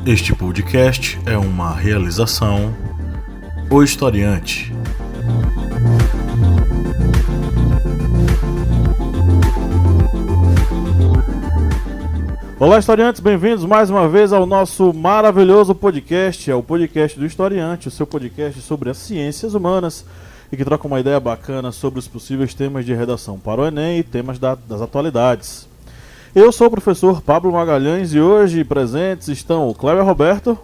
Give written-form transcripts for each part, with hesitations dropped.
Este podcast é uma realização O Historiante. Olá, historiantes, bem-vindos mais uma vez ao nosso maravilhoso podcast, é o podcast do Historiante, o seu podcast sobre as ciências humanas e que troca uma ideia bacana sobre os possíveis temas de redação para o Enem e temas das atualidades. Eu sou o professor Pablo Magalhães e hoje presentes estão o Cléber Roberto.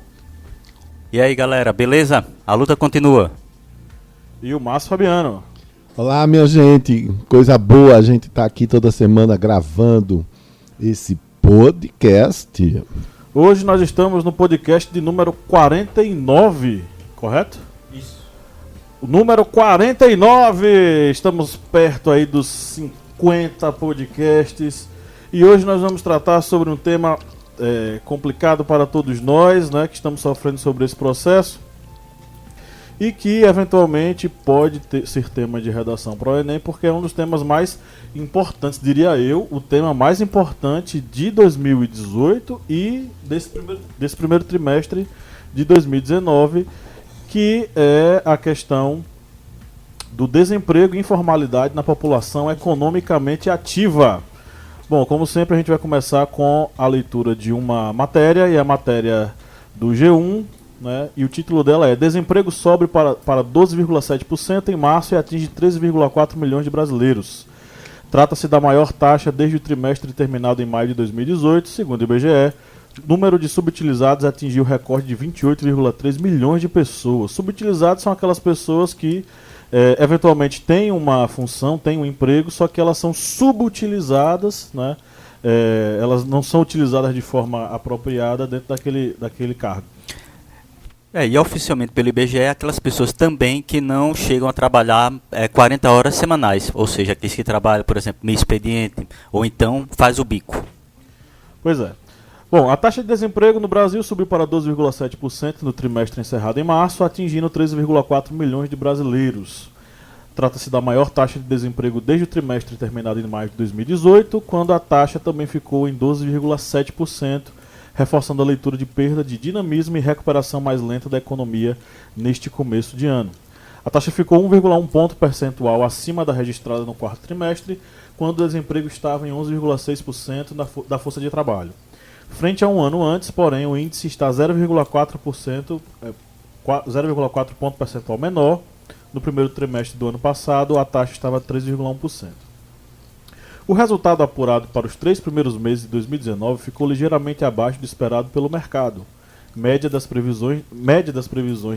E aí, galera, beleza? A luta continua. E o Márcio Fabiano. Olá, minha gente, coisa boa, a gente tá aqui toda semana gravando esse podcast. Hoje nós estamos no podcast de número 49, correto? Isso. O número 49, estamos perto aí dos 50 podcasts e hoje nós vamos tratar sobre um tema complicado para todos nós, né, que estamos sofrendo sobre esse processo e que eventualmente pode ser tema de redação para o Enem, porque é um dos temas mais importantes, diria eu, o tema mais importante de 2018 e desse primeiro trimestre de 2019, que é a questão do desemprego e informalidade na população economicamente ativa. Bom, como sempre a gente vai começar com a leitura de uma matéria, e a matéria do G1, né, e o título dela é Desemprego sobe para 12,7% em março e atinge 13,4 milhões de brasileiros. Trata-se da maior taxa desde o trimestre terminado em maio de 2018, segundo o IBGE. O número de subutilizados atingiu o recorde de 28,3 milhões de pessoas. Subutilizados são aquelas pessoas que eventualmente têm uma função, têm um emprego, só que elas são subutilizadas, né? Elas não são utilizadas de forma apropriada dentro daquele cargo. E oficialmente pelo IBGE, aquelas pessoas também que não chegam a trabalhar 40 horas semanais, ou seja, aqueles que trabalham, por exemplo, meio expediente, ou então faz o bico. Pois é. Bom, a taxa de desemprego no Brasil subiu para 12,7% no trimestre encerrado em março, atingindo 13,4 milhões de brasileiros. Trata-se da maior taxa de desemprego desde o trimestre terminado em maio de 2018, quando a taxa também ficou em 12,7%, reforçando a leitura de perda de dinamismo e recuperação mais lenta da economia neste começo de ano. A taxa ficou 1,1 ponto percentual acima da registrada no quarto trimestre, quando o desemprego estava em 11,6% da força de trabalho. Frente a um ano antes, porém, o índice está 0,4 ponto percentual menor. No primeiro trimestre do ano passado, a taxa estava 3,1%. O resultado apurado para os 3 primeiros meses de 2019 ficou ligeiramente abaixo do esperado pelo mercado. Média das previsões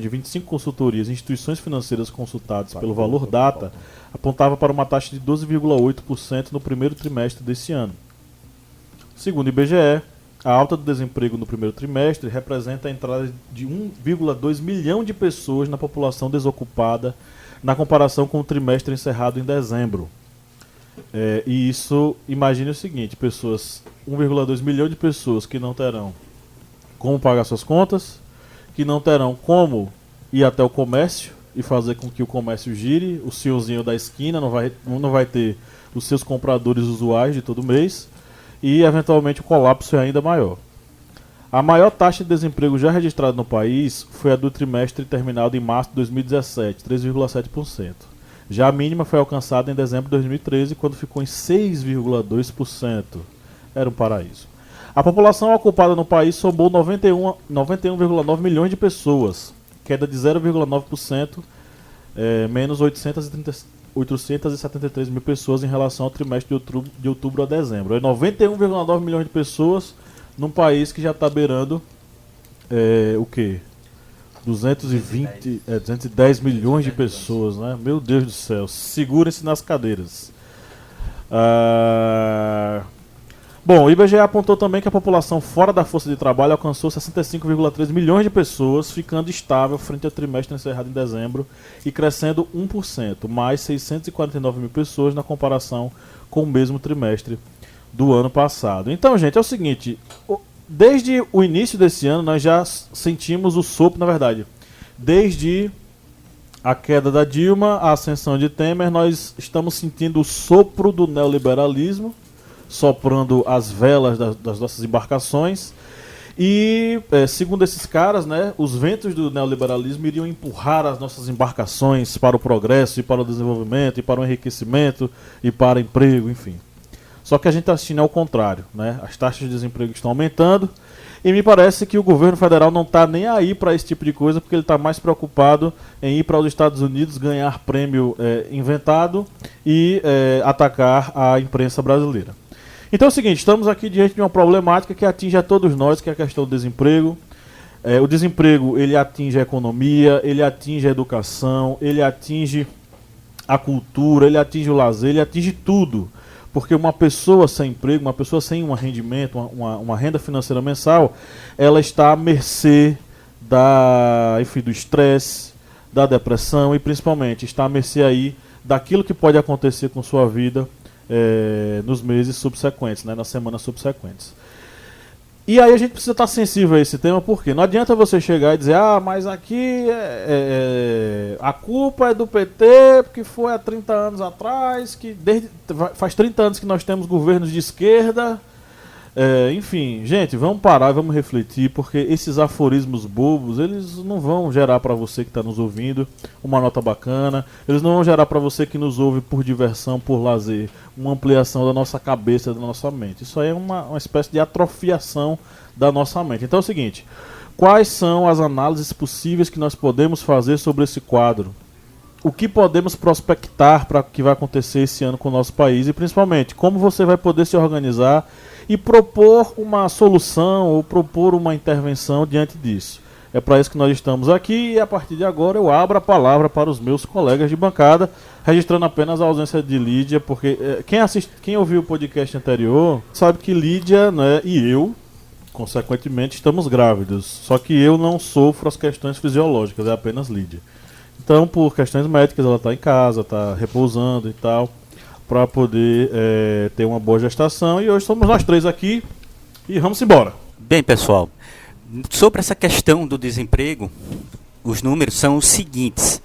de 25 consultorias e instituições financeiras consultadas pelo Valor Data apontava para uma taxa de 12,8% no primeiro trimestre desse ano. Segundo o IBGE, a alta do desemprego no primeiro trimestre representa a entrada de 1,2 milhão de pessoas na população desocupada na comparação com o trimestre encerrado em dezembro. E isso, imagine o seguinte, 1,2 milhão de pessoas que não terão como pagar suas contas, que não terão como ir até o comércio e fazer com que o comércio gire, o senhorzinho da esquina não vai ter os seus compradores usuais de todo mês, e eventualmente o colapso é ainda maior. A maior taxa de desemprego já registrada no país foi a do trimestre terminado em março de 2017, 3,7%. Já a mínima foi alcançada em dezembro de 2013, quando ficou em 6,2%. Era um paraíso. A população ocupada no país somou 91,9 milhões de pessoas, queda de 0,9%, menos 873 mil pessoas em relação ao trimestre de outubro a dezembro. É 91,9 milhões de pessoas num país que já está beirando o quê? 210 milhões de pessoas, né? Meu Deus do céu, segurem-se nas cadeiras. Bom, o IBGE apontou também que a população fora da força de trabalho alcançou 65,3 milhões de pessoas, ficando estável frente ao trimestre encerrado em dezembro e crescendo 1%, mais 649 mil pessoas na comparação com o mesmo trimestre do ano passado. Então, gente, é o seguinte, desde o início desse ano nós já sentimos o sopro, na verdade, desde a queda da Dilma, a ascensão de Temer, nós estamos sentindo o sopro do neoliberalismo, soprando as velas das nossas embarcações. E, segundo esses caras, né, os ventos do neoliberalismo iriam empurrar as nossas embarcações para o progresso e para o desenvolvimento e para o enriquecimento e para emprego, enfim. Só que a gente está assistindo ao contrário, né? As taxas de desemprego estão aumentando e me parece que o governo federal não está nem aí para esse tipo de coisa, porque ele está mais preocupado em ir para os Estados Unidos, ganhar prêmio inventado e atacar a imprensa brasileira. Então é o seguinte, estamos aqui diante de uma problemática que atinge a todos nós, que é a questão do desemprego. O desemprego, ele atinge a economia, ele atinge a educação, ele atinge a cultura, ele atinge o lazer, ele atinge tudo. Porque uma pessoa sem emprego, uma pessoa sem um rendimento, uma renda financeira mensal, ela está à mercê do estresse, da depressão e principalmente está à mercê aí daquilo que pode acontecer com sua vida nos meses subsequentes, né, nas semanas subsequentes. E aí a gente precisa estar sensível a esse tema, porque não adianta você chegar e dizer, mas aqui a culpa é do PT, porque foi há 30 anos atrás, faz 30 anos que nós temos governos de esquerda. Enfim, gente, vamos parar e vamos refletir, porque esses aforismos bobos, eles não vão gerar para você que está nos ouvindo uma nota bacana, eles não vão gerar para você que nos ouve por diversão, por lazer, uma ampliação da nossa cabeça, da nossa mente. Isso aí é uma espécie de atrofiação da nossa mente. Então é o seguinte, quais são as análises possíveis que nós podemos fazer sobre esse quadro? O que podemos prospectar para o que vai acontecer esse ano com o nosso país e principalmente como você vai poder se organizar e propor uma solução ou propor uma intervenção diante disso. É para isso que nós estamos aqui e a partir de agora eu abro a palavra para os meus colegas de bancada, registrando apenas a ausência de Lídia, porque quem ouviu o podcast anterior sabe que Lídia, né, e eu, consequentemente, estamos grávidos. Só que eu não sofro as questões fisiológicas, é apenas Lídia. Então, por questões médicas, ela está em casa, está repousando e tal, para poder ter uma boa gestação. E hoje somos nós três aqui e vamos embora. Bem, pessoal, sobre essa questão do desemprego, os números são os seguintes.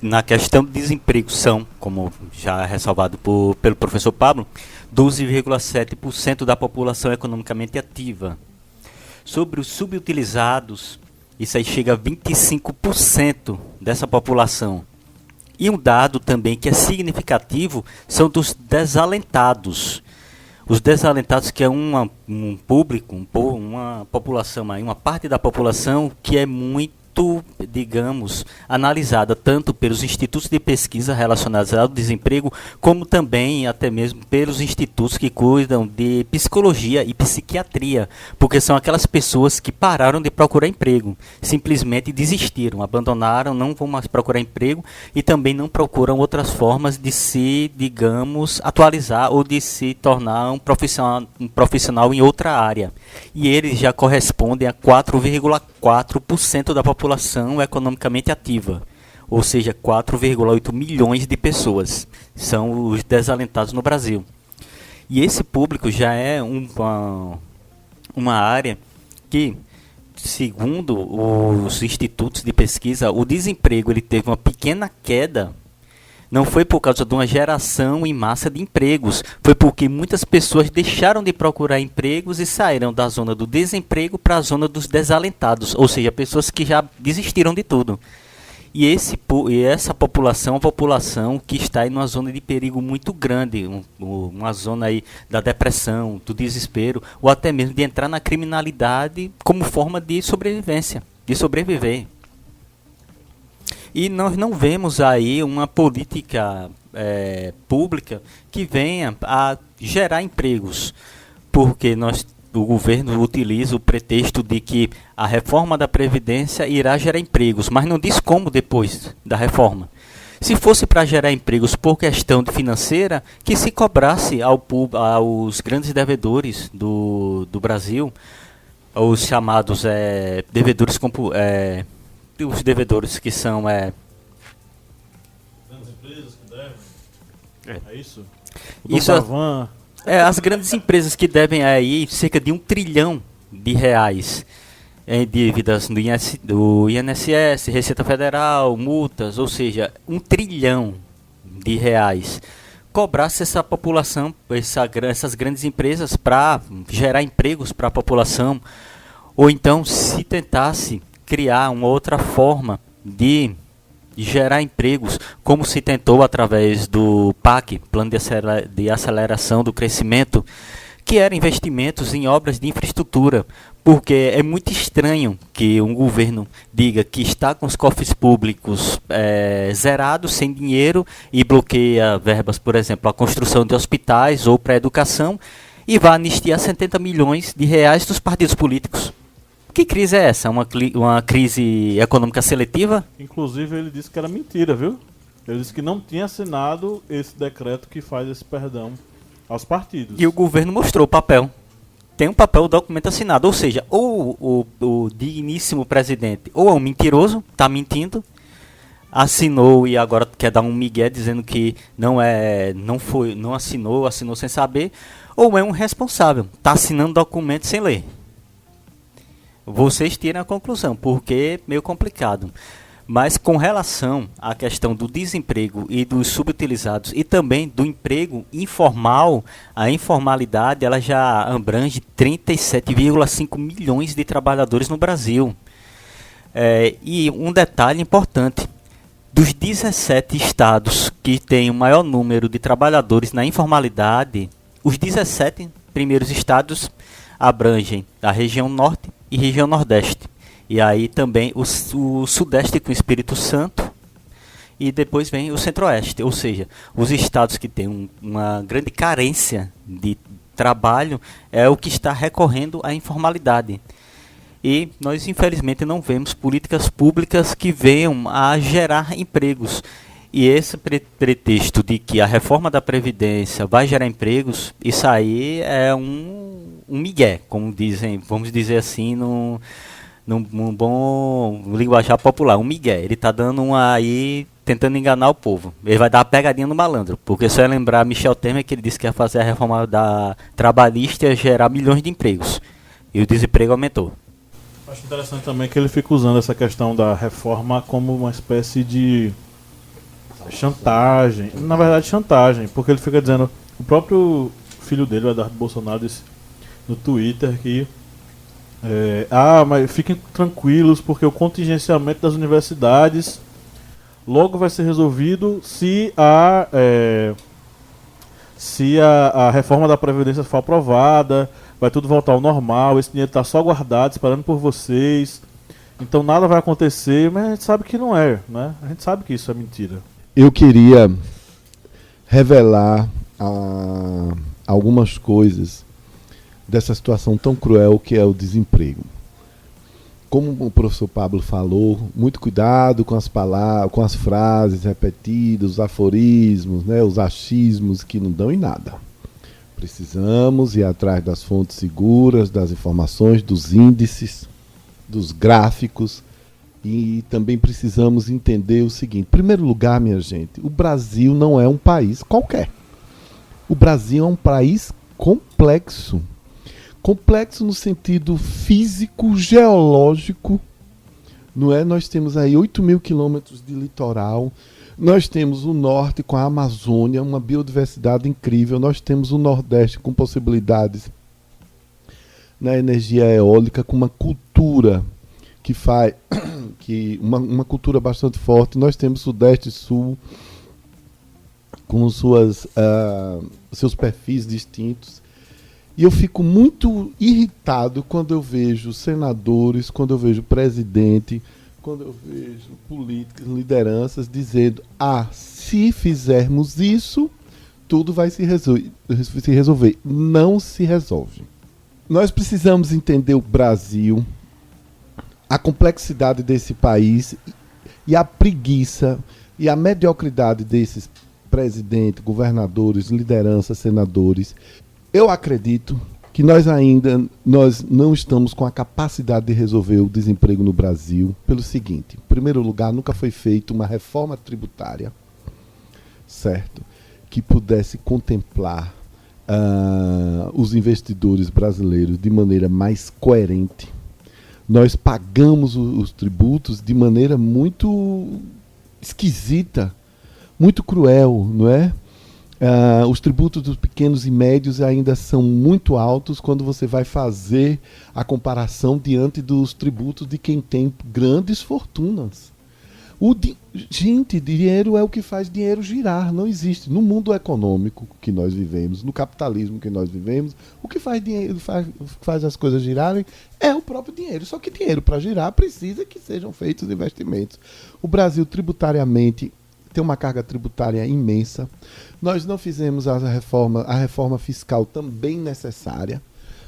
Na questão do desemprego são, como já ressalvado pelo professor Pablo, 12,7% da população economicamente ativa. Sobre os subutilizados, isso aí chega a 25% dessa população. E um dado também que é significativo são dos desalentados. Os desalentados, que é um público, uma população, uma parte da população que é muito, digamos, analisada tanto pelos institutos de pesquisa relacionados ao desemprego, como também até mesmo pelos institutos que cuidam de psicologia e psiquiatria, porque são aquelas pessoas que pararam de procurar emprego, simplesmente desistiram, abandonaram, não vão mais procurar emprego e também não procuram outras formas de se, digamos, atualizar ou de se tornar um profissional em outra área. E eles já correspondem a 4,4% da população economicamente ativa, ou seja, 4,8 milhões de pessoas são os desalentados no Brasil. E esse público já é uma área que, segundo os institutos de pesquisa, o desemprego ele teve uma pequena queda. Não foi por causa de uma geração em massa de empregos, foi porque muitas pessoas deixaram de procurar empregos e saíram da zona do desemprego para a zona dos desalentados, ou seja, pessoas que já desistiram de tudo. E essa população é uma população que está em uma zona de perigo muito grande, uma zona aí da depressão, do desespero, ou até mesmo de entrar na criminalidade como forma de sobrevivência, de sobreviver. E nós não vemos aí uma política pública que venha a gerar empregos, porque o governo utiliza o pretexto de que a reforma da Previdência irá gerar empregos, mas não diz como depois da reforma. Se fosse para gerar empregos por questão financeira, que se cobrasse aos grandes devedores do Brasil, os chamados devedores os devedores que são grandes empresas que devem. É isso? Isso as grandes empresas que devem aí cerca de R$1 trilhão em dívidas do INSS, Receita Federal, multas, ou seja, R$1 trilhão. Cobrasse essa população, essas grandes empresas para gerar empregos para a população. Ou então, se tentasse criar uma outra forma de gerar empregos, como se tentou através do PAC, Plano de Aceleração do Crescimento, que eram investimentos em obras de infraestrutura, porque é muito estranho que um governo diga que está com os cofres públicos zerados, sem dinheiro, e bloqueia verbas, por exemplo, a construção de hospitais ou para a educação, e vai anistiar 70 milhões de reais dos partidos políticos. Que crise é essa? Uma crise econômica seletiva? Inclusive, ele disse que era mentira, viu? Ele disse que não tinha assinado esse decreto que faz esse perdão aos partidos. E o governo mostrou o papel. Tem um papel, o documento assinado. Ou seja, ou o digníssimo presidente ou é um mentiroso, está mentindo, assinou e agora quer dar um migué dizendo que não assinou sem saber, ou é um responsável, está assinando documento sem ler. Vocês tiram a conclusão, porque é meio complicado. Mas com relação à questão do desemprego e dos subutilizados e também do emprego informal, a informalidade ela já abrange 37,5 milhões de trabalhadores no Brasil. E um detalhe importante, dos 17 estados que têm o maior número de trabalhadores na informalidade, os 17 primeiros estados abrangem a região norte e região nordeste. E aí também o Sudeste com o Espírito Santo e depois vem o Centro-Oeste. Ou seja, os estados que têm uma grande carência de trabalho é o que está recorrendo à informalidade. E nós infelizmente não vemos políticas públicas que venham a gerar empregos. E esse pretexto de que a reforma da Previdência vai gerar empregos, isso aí é um migué, como dizem, vamos dizer assim, num bom linguajar popular, um migué. Ele está dando aí, tentando enganar o povo. Ele vai dar uma pegadinha no malandro, porque só é lembrar Michel Temer que ele disse que ia fazer a reforma da trabalhista e ia gerar milhões de empregos. E o desemprego aumentou. Acho interessante também que ele fica usando essa questão da reforma como uma espécie de chantagem. Na verdade, chantagem, porque ele fica dizendo, o próprio filho dele, o Eduardo Bolsonaro, disse no Twitter que mas fiquem tranquilos porque o contingenciamento das universidades logo vai ser resolvido se a reforma da Previdência for aprovada, vai tudo voltar ao normal, esse dinheiro está só guardado, esperando por vocês, então nada vai acontecer, mas a gente sabe que não é, né? A gente sabe que isso é mentira. Eu queria revelar algumas coisas dessa situação tão cruel que é o desemprego. Como o professor Pablo falou, muito cuidado com as palavras, com as frases repetidas, os aforismos, né, os achismos que não dão em nada. Precisamos ir atrás das fontes seguras, das informações, dos índices, dos gráficos, e também precisamos entender o seguinte. Em primeiro lugar, minha gente, o Brasil não é um país qualquer. O Brasil é um país complexo. Complexo no sentido físico, geológico, não é? Nós temos aí 8.000 quilômetros de litoral, nós temos o norte com a Amazônia, uma biodiversidade incrível, nós temos o nordeste com possibilidades na energia eólica, com uma cultura uma cultura bastante forte, nós temos sudeste e sul com seus perfis distintos. E eu fico muito irritado quando eu vejo senadores, quando eu vejo presidente, quando eu vejo políticos, lideranças dizendo: se fizermos isso, tudo vai se resolver. Não se resolve. Nós precisamos entender o Brasil, a complexidade desse país e a preguiça e a mediocridade desses presidentes, governadores, lideranças, senadores. Eu acredito que nós não estamos com a capacidade de resolver o desemprego no Brasil pelo seguinte. Em primeiro lugar, nunca foi feita uma reforma tributária, certo? Que pudesse contemplar os investidores brasileiros de maneira mais coerente. Nós pagamos os tributos de maneira muito esquisita, muito cruel, não é? Os tributos dos pequenos e médios ainda são muito altos quando você vai fazer a comparação diante dos tributos de quem tem grandes fortunas. Gente, dinheiro é o que faz dinheiro girar, não existe. No mundo econômico que nós vivemos, no capitalismo que nós vivemos, o que faz dinheiro, faz as coisas girarem é o próprio dinheiro. Só que dinheiro para girar precisa que sejam feitos investimentos. O Brasil tributariamente tem uma carga tributária imensa. Nós não fizemos a reforma fiscal também necessária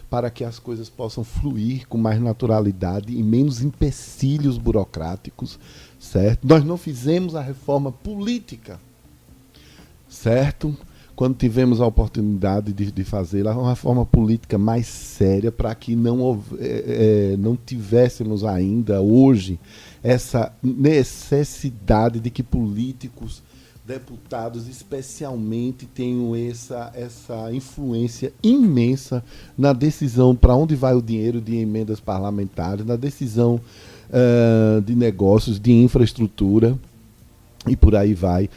para que as coisas possam fluir com mais naturalidade e menos empecilhos burocráticos, certo? Nós não fizemos a reforma política, certo? Quando tivemos a oportunidade de fazê-la, uma reforma política mais séria para que não tivéssemos ainda hoje essa necessidade de que políticos, deputados especialmente, tenham essa influência imensa na decisão para onde vai o dinheiro de emendas parlamentares, na decisão de negócios, de infraestrutura e por aí vai.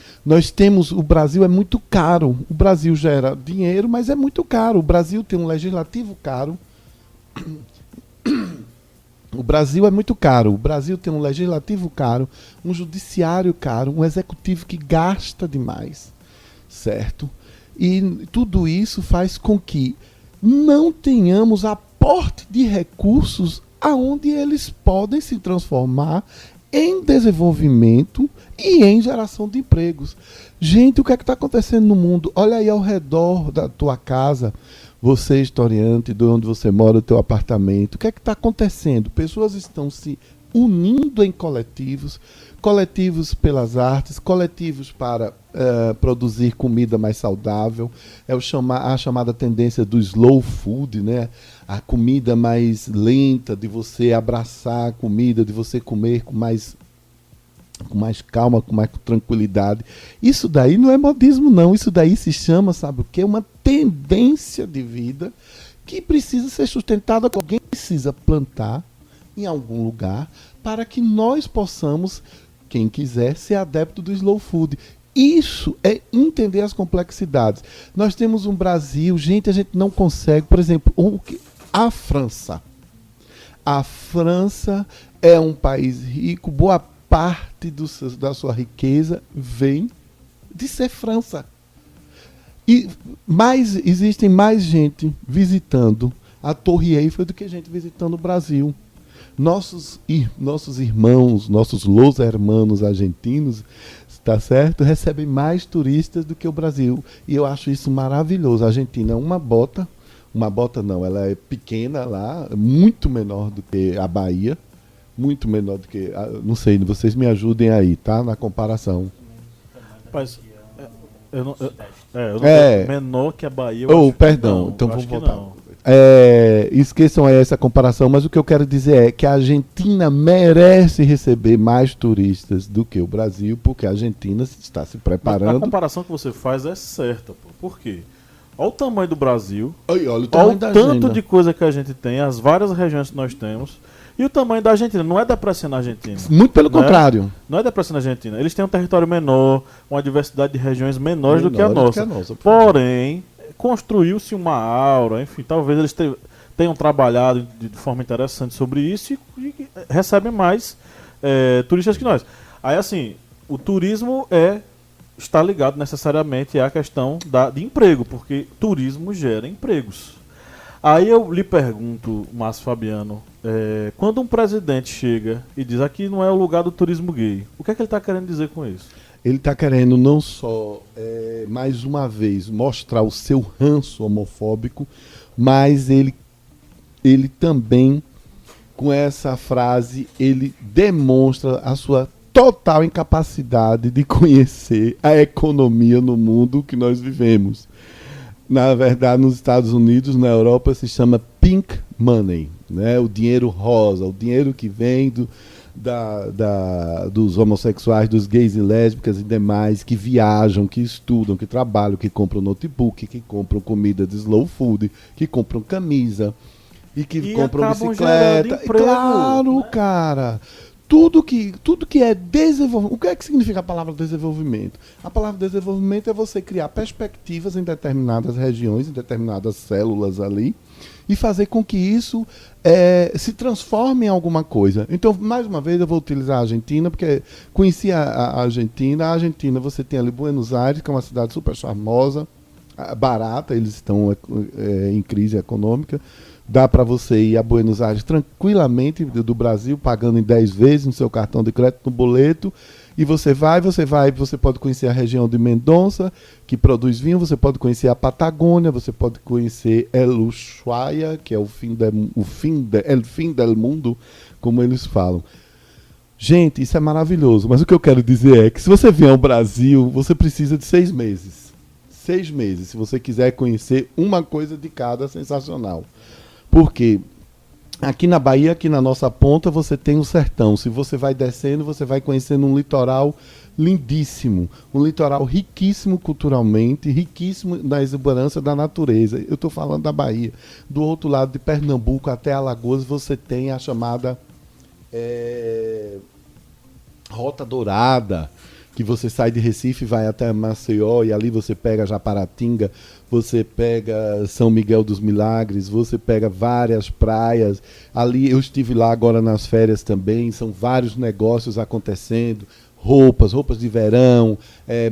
O Brasil é muito caro, o Brasil gera dinheiro, mas é muito caro. O Brasil tem um legislativo caro. O Brasil é muito caro. O Brasil tem um legislativo caro, um judiciário caro, um executivo que gasta demais, certo? E tudo isso faz com que não tenhamos aporte de recursos aonde eles podem se transformar em desenvolvimento e em geração de empregos. Gente, o que é que está acontecendo no mundo? Olha aí ao redor da tua casa, você, historiante, de onde você mora, o teu apartamento. O que é que está acontecendo? Pessoas estão se unindo em coletivos, coletivos pelas artes, coletivos para produzir comida mais saudável. É a chamada tendência do slow food, né? A comida mais lenta, de você abraçar a comida, de você comer com mais calma, com mais tranquilidade. Isso daí não é modismo, não. Isso daí se chama, sabe o quê? Uma tendência de vida que precisa ser sustentada. Alguém precisa plantar em algum lugar para que nós possamos, quem quiser, ser adepto do slow food. Isso é entender as complexidades. Nós temos um Brasil, a gente não consegue, por exemplo, a França. A França é um país rico, boa parte da sua riqueza vem de ser França. Existem mais gente visitando a Torre Eiffel do que gente visitando o Brasil. Nossos irmãos, nossos los hermanos argentinos, tá certo? Recebem mais turistas do que o Brasil. E eu acho isso maravilhoso. A Argentina é uma bota não, ela é pequena lá, muito menor do que a Bahia. Muito menor do que... Não sei, vocês me ajudem aí, tá? Na comparação. Rapaz, menor que a Bahia. Perdão, então vamos voltar. Esqueçam aí essa comparação, mas o que eu quero dizer é que a Argentina merece receber mais turistas do que o Brasil, porque a Argentina está se preparando. A comparação que você faz é certa, pô. Por quê? Olha o tamanho do Brasil, olha o tamanho da tanto agenda de coisa que a gente tem, as várias regiões que nós temos. E o tamanho da Argentina, não é depreciando a Argentina. Muito pelo contrário. Não é depreciando a Argentina. Eles têm um território menor, uma diversidade de regiões menores do que a nossa. Porém, construiu-se uma aura, enfim, talvez eles tenham trabalhado de forma interessante sobre isso e recebem mais turistas que nós. Aí, assim, o turismo está ligado necessariamente à questão de emprego, porque turismo gera empregos. Aí eu lhe pergunto, Márcio Fabiano, quando um presidente chega e diz aqui não é o lugar do turismo gay, o que é que ele está querendo dizer com isso? Ele está querendo não só, mais uma vez, mostrar o seu ranço homofóbico, mas ele também, com essa frase, ele demonstra a sua total incapacidade de conhecer a economia no mundo que nós vivemos. Na verdade, nos Estados Unidos, na Europa, se chama pink money, né? O dinheiro rosa, o dinheiro que vem dos homossexuais, dos gays e lésbicas e demais, que viajam, que estudam, que trabalham, que compram notebook, que compram comida de slow food, que compram camisa e que compram bicicleta. Emprego, claro, né? Cara. tudo que é desenvolvimento. O que é que significa a palavra desenvolvimento? A palavra desenvolvimento é você criar perspectivas em determinadas regiões, em determinadas células ali, e fazer com que isso se transforme em alguma coisa. Então, mais uma vez, eu vou utilizar a Argentina, porque conheci a Argentina. A Argentina, você tem ali Buenos Aires, que é uma cidade super charmosa, barata, eles estão em crise econômica. Dá para você ir a Buenos Aires tranquilamente do Brasil, pagando em 10 vezes no seu cartão de crédito, no boleto. E você pode conhecer a região de Mendonça, que produz vinho, você pode conhecer a Patagônia, você pode conhecer El Ushuaia, que é el fin del mundo, como eles falam. Gente, isso é maravilhoso, mas o que eu quero dizer é que se você vier ao Brasil, você precisa de 6 meses. 6 meses, se você quiser conhecer uma coisa de cada sensacional. Porque aqui na Bahia, aqui na nossa ponta, você tem o sertão. Se você vai descendo, você vai conhecendo um litoral lindíssimo. Um litoral riquíssimo culturalmente, riquíssimo na exuberância da natureza. Eu estou falando da Bahia. Do outro lado de Pernambuco até Alagoas, você tem a chamada Rota Dourada, que você sai de Recife e vai até Maceió, e ali você pega Japaratinga, você pega São Miguel dos Milagres, você pega várias praias. Ali eu estive lá agora nas férias também, são vários negócios acontecendo, roupas de verão,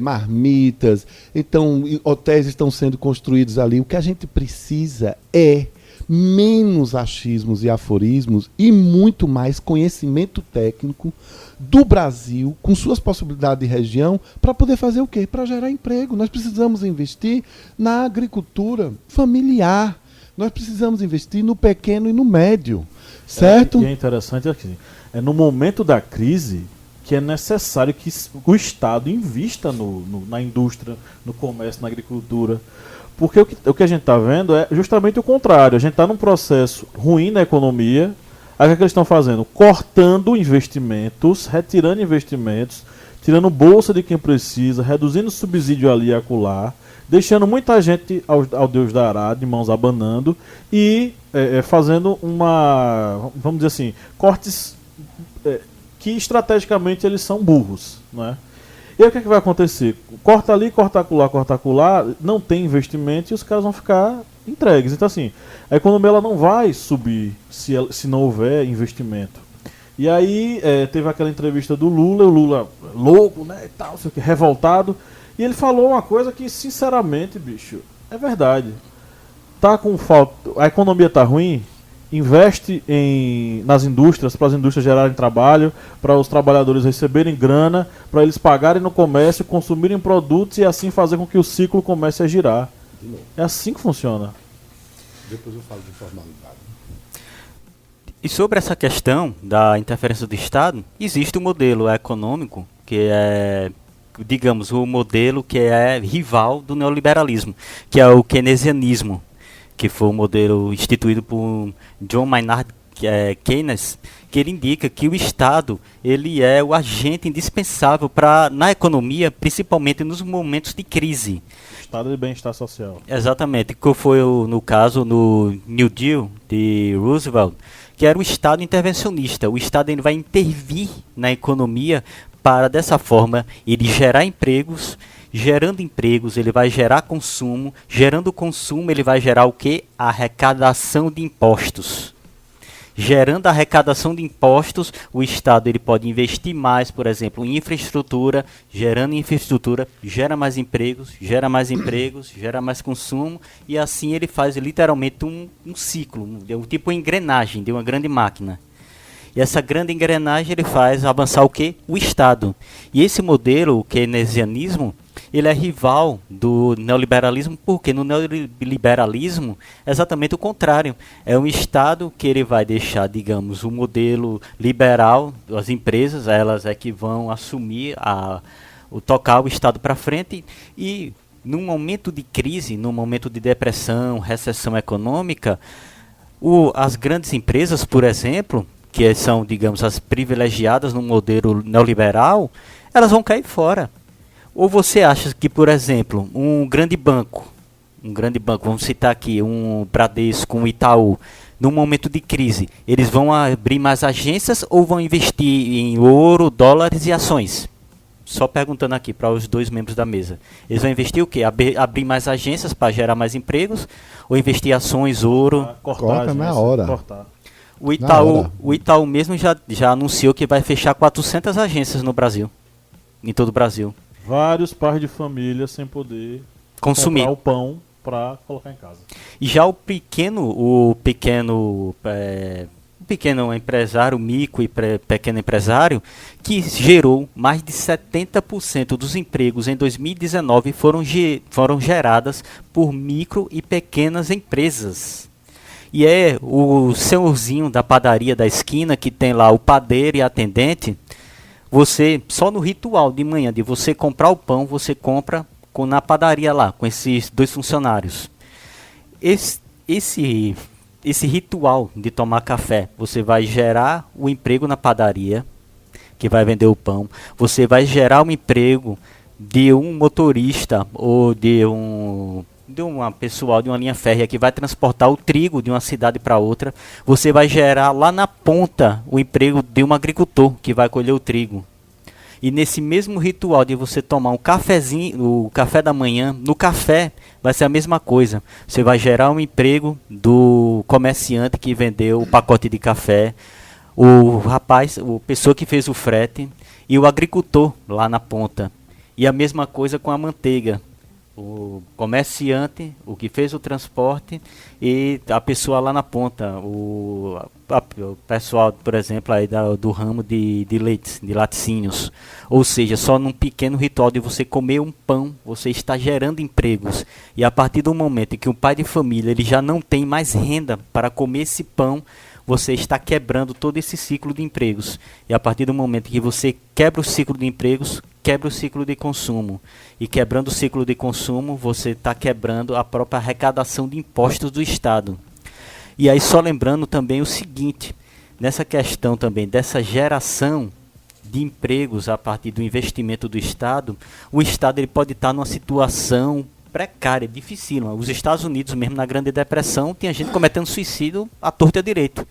marmitas. Então, hotéis estão sendo construídos ali. O que a gente precisa é menos achismos e aforismos e muito mais conhecimento técnico do Brasil, com suas possibilidades de região, para poder fazer o quê? Para gerar emprego. Nós precisamos investir na agricultura familiar. Nós precisamos investir no pequeno e no médio. Certo? E é interessante aqui. É no momento da crise que é necessário que o Estado invista na indústria, no comércio, na agricultura. Porque o que a gente está vendo é justamente o contrário. A gente está num processo ruim na economia. Aí o que eles estão fazendo? Cortando investimentos, retirando investimentos, tirando bolsa de quem precisa, reduzindo subsídio ali e acolá, deixando muita gente ao Deus dará, de mãos abanando, e fazendo vamos dizer assim, cortes que estrategicamente eles são burros, né? E aí o que vai acontecer? Corta ali, corta acolá, não tem investimento e os caras vão ficar entregues. Então assim, a economia ela não vai subir se não houver investimento. E aí teve aquela entrevista do Lula, o Lula louco, né, e tal, sei o que, revoltado, e ele falou uma coisa que, sinceramente, bicho, é verdade. Tá com falta, a economia tá ruim, investe nas indústrias, para as indústrias gerarem trabalho, para os trabalhadores receberem grana, para eles pagarem no comércio, consumirem produtos e assim fazer com que o ciclo comece a girar. É assim que funciona. Depois eu falo de formalidade. E sobre essa questão da interferência do Estado, existe um modelo econômico que é, digamos, o modelo que é rival do neoliberalismo, que é o keynesianismo, que foi um modelo instituído por John Maynard Keynes, que ele indica que o Estado ele é o agente indispensável na economia, principalmente nos momentos de crise. Estado de bem-estar social. Exatamente, que foi no caso no New Deal de Roosevelt, que era o Estado intervencionista. O Estado ele vai intervir na economia para, dessa forma, ele gerar empregos. Gerando empregos, ele vai gerar consumo. Gerando consumo, ele vai gerar o quê? Arrecadação de impostos. Gerando arrecadação de impostos, o Estado ele pode investir mais, por exemplo, em infraestrutura. Gerando infraestrutura, gera mais empregos, gera mais consumo. E assim ele faz literalmente um ciclo, um tipo de engrenagem de uma grande máquina. E essa grande engrenagem ele faz avançar o quê? O Estado. E esse modelo, o keynesianismo, ele é rival do neoliberalismo, porque no neoliberalismo é exatamente o contrário. É um Estado que ele vai deixar, digamos, o modelo liberal, as empresas, elas é que vão assumir, tocar o Estado para frente, e num momento de crise, num momento de depressão, recessão econômica, as grandes empresas, por exemplo, que são, digamos, as privilegiadas no modelo neoliberal, elas vão cair fora. Ou você acha que, por exemplo, um grande banco, vamos citar aqui, um Bradesco, um Itaú, num momento de crise, eles vão abrir mais agências ou vão investir em ouro, dólares e ações? Só perguntando aqui para os dois membros da mesa. Eles vão investir o quê? Abrir mais agências para gerar mais empregos ou investir em ações, ouro? Corta na hora. Cortar. O Itaú mesmo já anunciou que vai fechar 400 agências no Brasil, em todo o Brasil. Vários pais de família sem poder Consumir. comprar o pão para colocar em casa. E já o pequeno empresário, micro e pequeno empresário, que gerou mais de 70% dos empregos em 2019 foram geradas por micro e pequenas empresas. E é o senhorzinho da padaria da esquina, que tem lá o padeiro e a atendente, você, só no ritual de manhã de você comprar o pão, você compra na padaria lá, com esses 2 funcionários. Esse ritual de tomar café, você vai gerar o emprego na padaria, que vai vender o pão, você vai gerar um emprego de um motorista ou de uma pessoal de uma linha férrea que vai transportar o trigo de uma cidade para outra, você vai gerar lá na ponta o emprego de um agricultor que vai colher o trigo. E nesse mesmo ritual de você tomar um cafezinho, o café da manhã, no café vai ser a mesma coisa. Você vai gerar um emprego do comerciante que vendeu o pacote de café, a pessoa que fez o frete e o agricultor lá na ponta. E a mesma coisa com a manteiga. O comerciante, o que fez o transporte e a pessoa lá na ponta, o pessoal, por exemplo, aí do ramo de leites, de laticínios. Ou seja, só num pequeno ritual de você comer um pão, você está gerando empregos. E a partir do momento em que um pai de família ele já não tem mais renda para comer esse pão, você está quebrando todo esse ciclo de empregos. E a partir do momento que você quebra o ciclo de empregos, quebra o ciclo de consumo. E quebrando o ciclo de consumo, você está quebrando a própria arrecadação de impostos do Estado. E aí só lembrando também o seguinte, nessa questão também dessa geração de empregos a partir do investimento do Estado, o Estado ele pode estar numa situação precária, dificílima. Os Estados Unidos, mesmo na Grande Depressão, tinha gente cometendo suicídio à torta e à direito.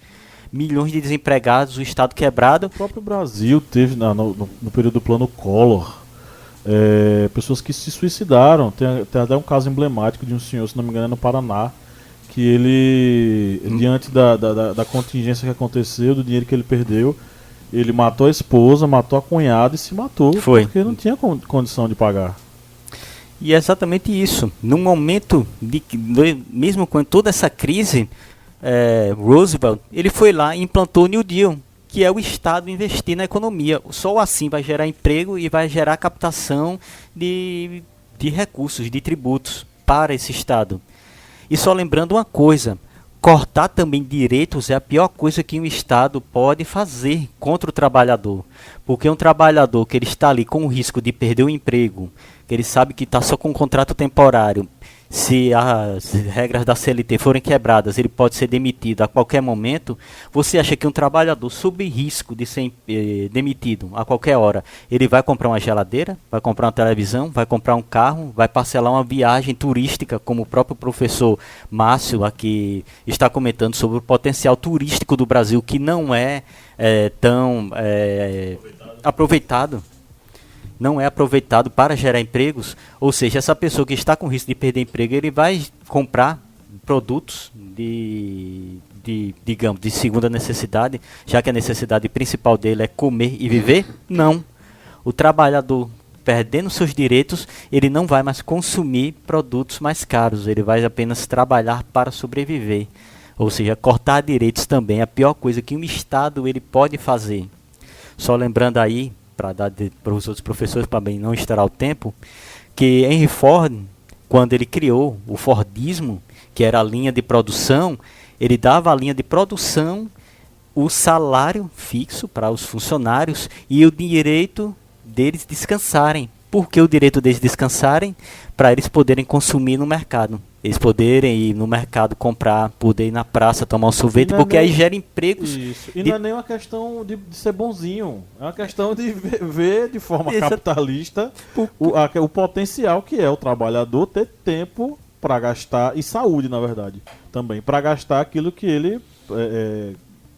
Milhões de desempregados, o Estado quebrado. O próprio Brasil teve, no período do plano Collor, pessoas que se suicidaram. Tem até um caso emblemático de um senhor, se não me engano, no Paraná, que ele, diante da contingência que aconteceu, do dinheiro que ele perdeu, ele matou a esposa, matou a cunhada e se matou. Foi. Porque não tinha condição de pagar. E é exatamente isso. No momento, mesmo com toda essa crise, Roosevelt, ele foi lá e implantou o New Deal, que é o Estado investir na economia. Só assim vai gerar emprego e vai gerar captação de recursos, de tributos para esse Estado. E só lembrando uma coisa, cortar também direitos é a pior coisa que um Estado pode fazer contra o trabalhador. Porque um trabalhador que ele está ali com o risco de perder o emprego, que ele sabe que está só com um contrato temporário, se as regras da CLT forem quebradas, ele pode ser demitido a qualquer momento. Você acha que um trabalhador sob risco de ser demitido a qualquer hora, ele vai comprar uma geladeira, vai comprar uma televisão, vai comprar um carro, vai parcelar uma viagem turística, como o próprio professor Márcio aqui está comentando sobre o potencial turístico do Brasil, que não é tão aproveitado. Não é aproveitado para gerar empregos, ou seja, essa pessoa que está com risco de perder emprego, ele vai comprar produtos digamos, de segunda necessidade, já que a necessidade principal dele é comer e viver? Não. O trabalhador, perdendo seus direitos, ele não vai mais consumir produtos mais caros, ele vai apenas trabalhar para sobreviver. Ou seja, cortar direitos também é a pior coisa que um Estado ele pode fazer. Só lembrando aí, para dar para os outros professores, para bem não estourar o tempo, que Henry Ford, quando ele criou o Fordismo, que era a linha de produção, ele dava a linha de produção, o salário fixo para os funcionários e o direito deles descansarem. Por que o direito deles descansarem? Para eles poderem consumir no mercado. Eles poderem ir no mercado comprar, poder ir na praça tomar um sorvete, porque aí gera empregos. Isso. E não é nem uma questão de ser bonzinho, é uma questão de ver de forma capitalista o potencial que é o trabalhador ter tempo para gastar, e saúde, na verdade, também, para gastar aquilo que ele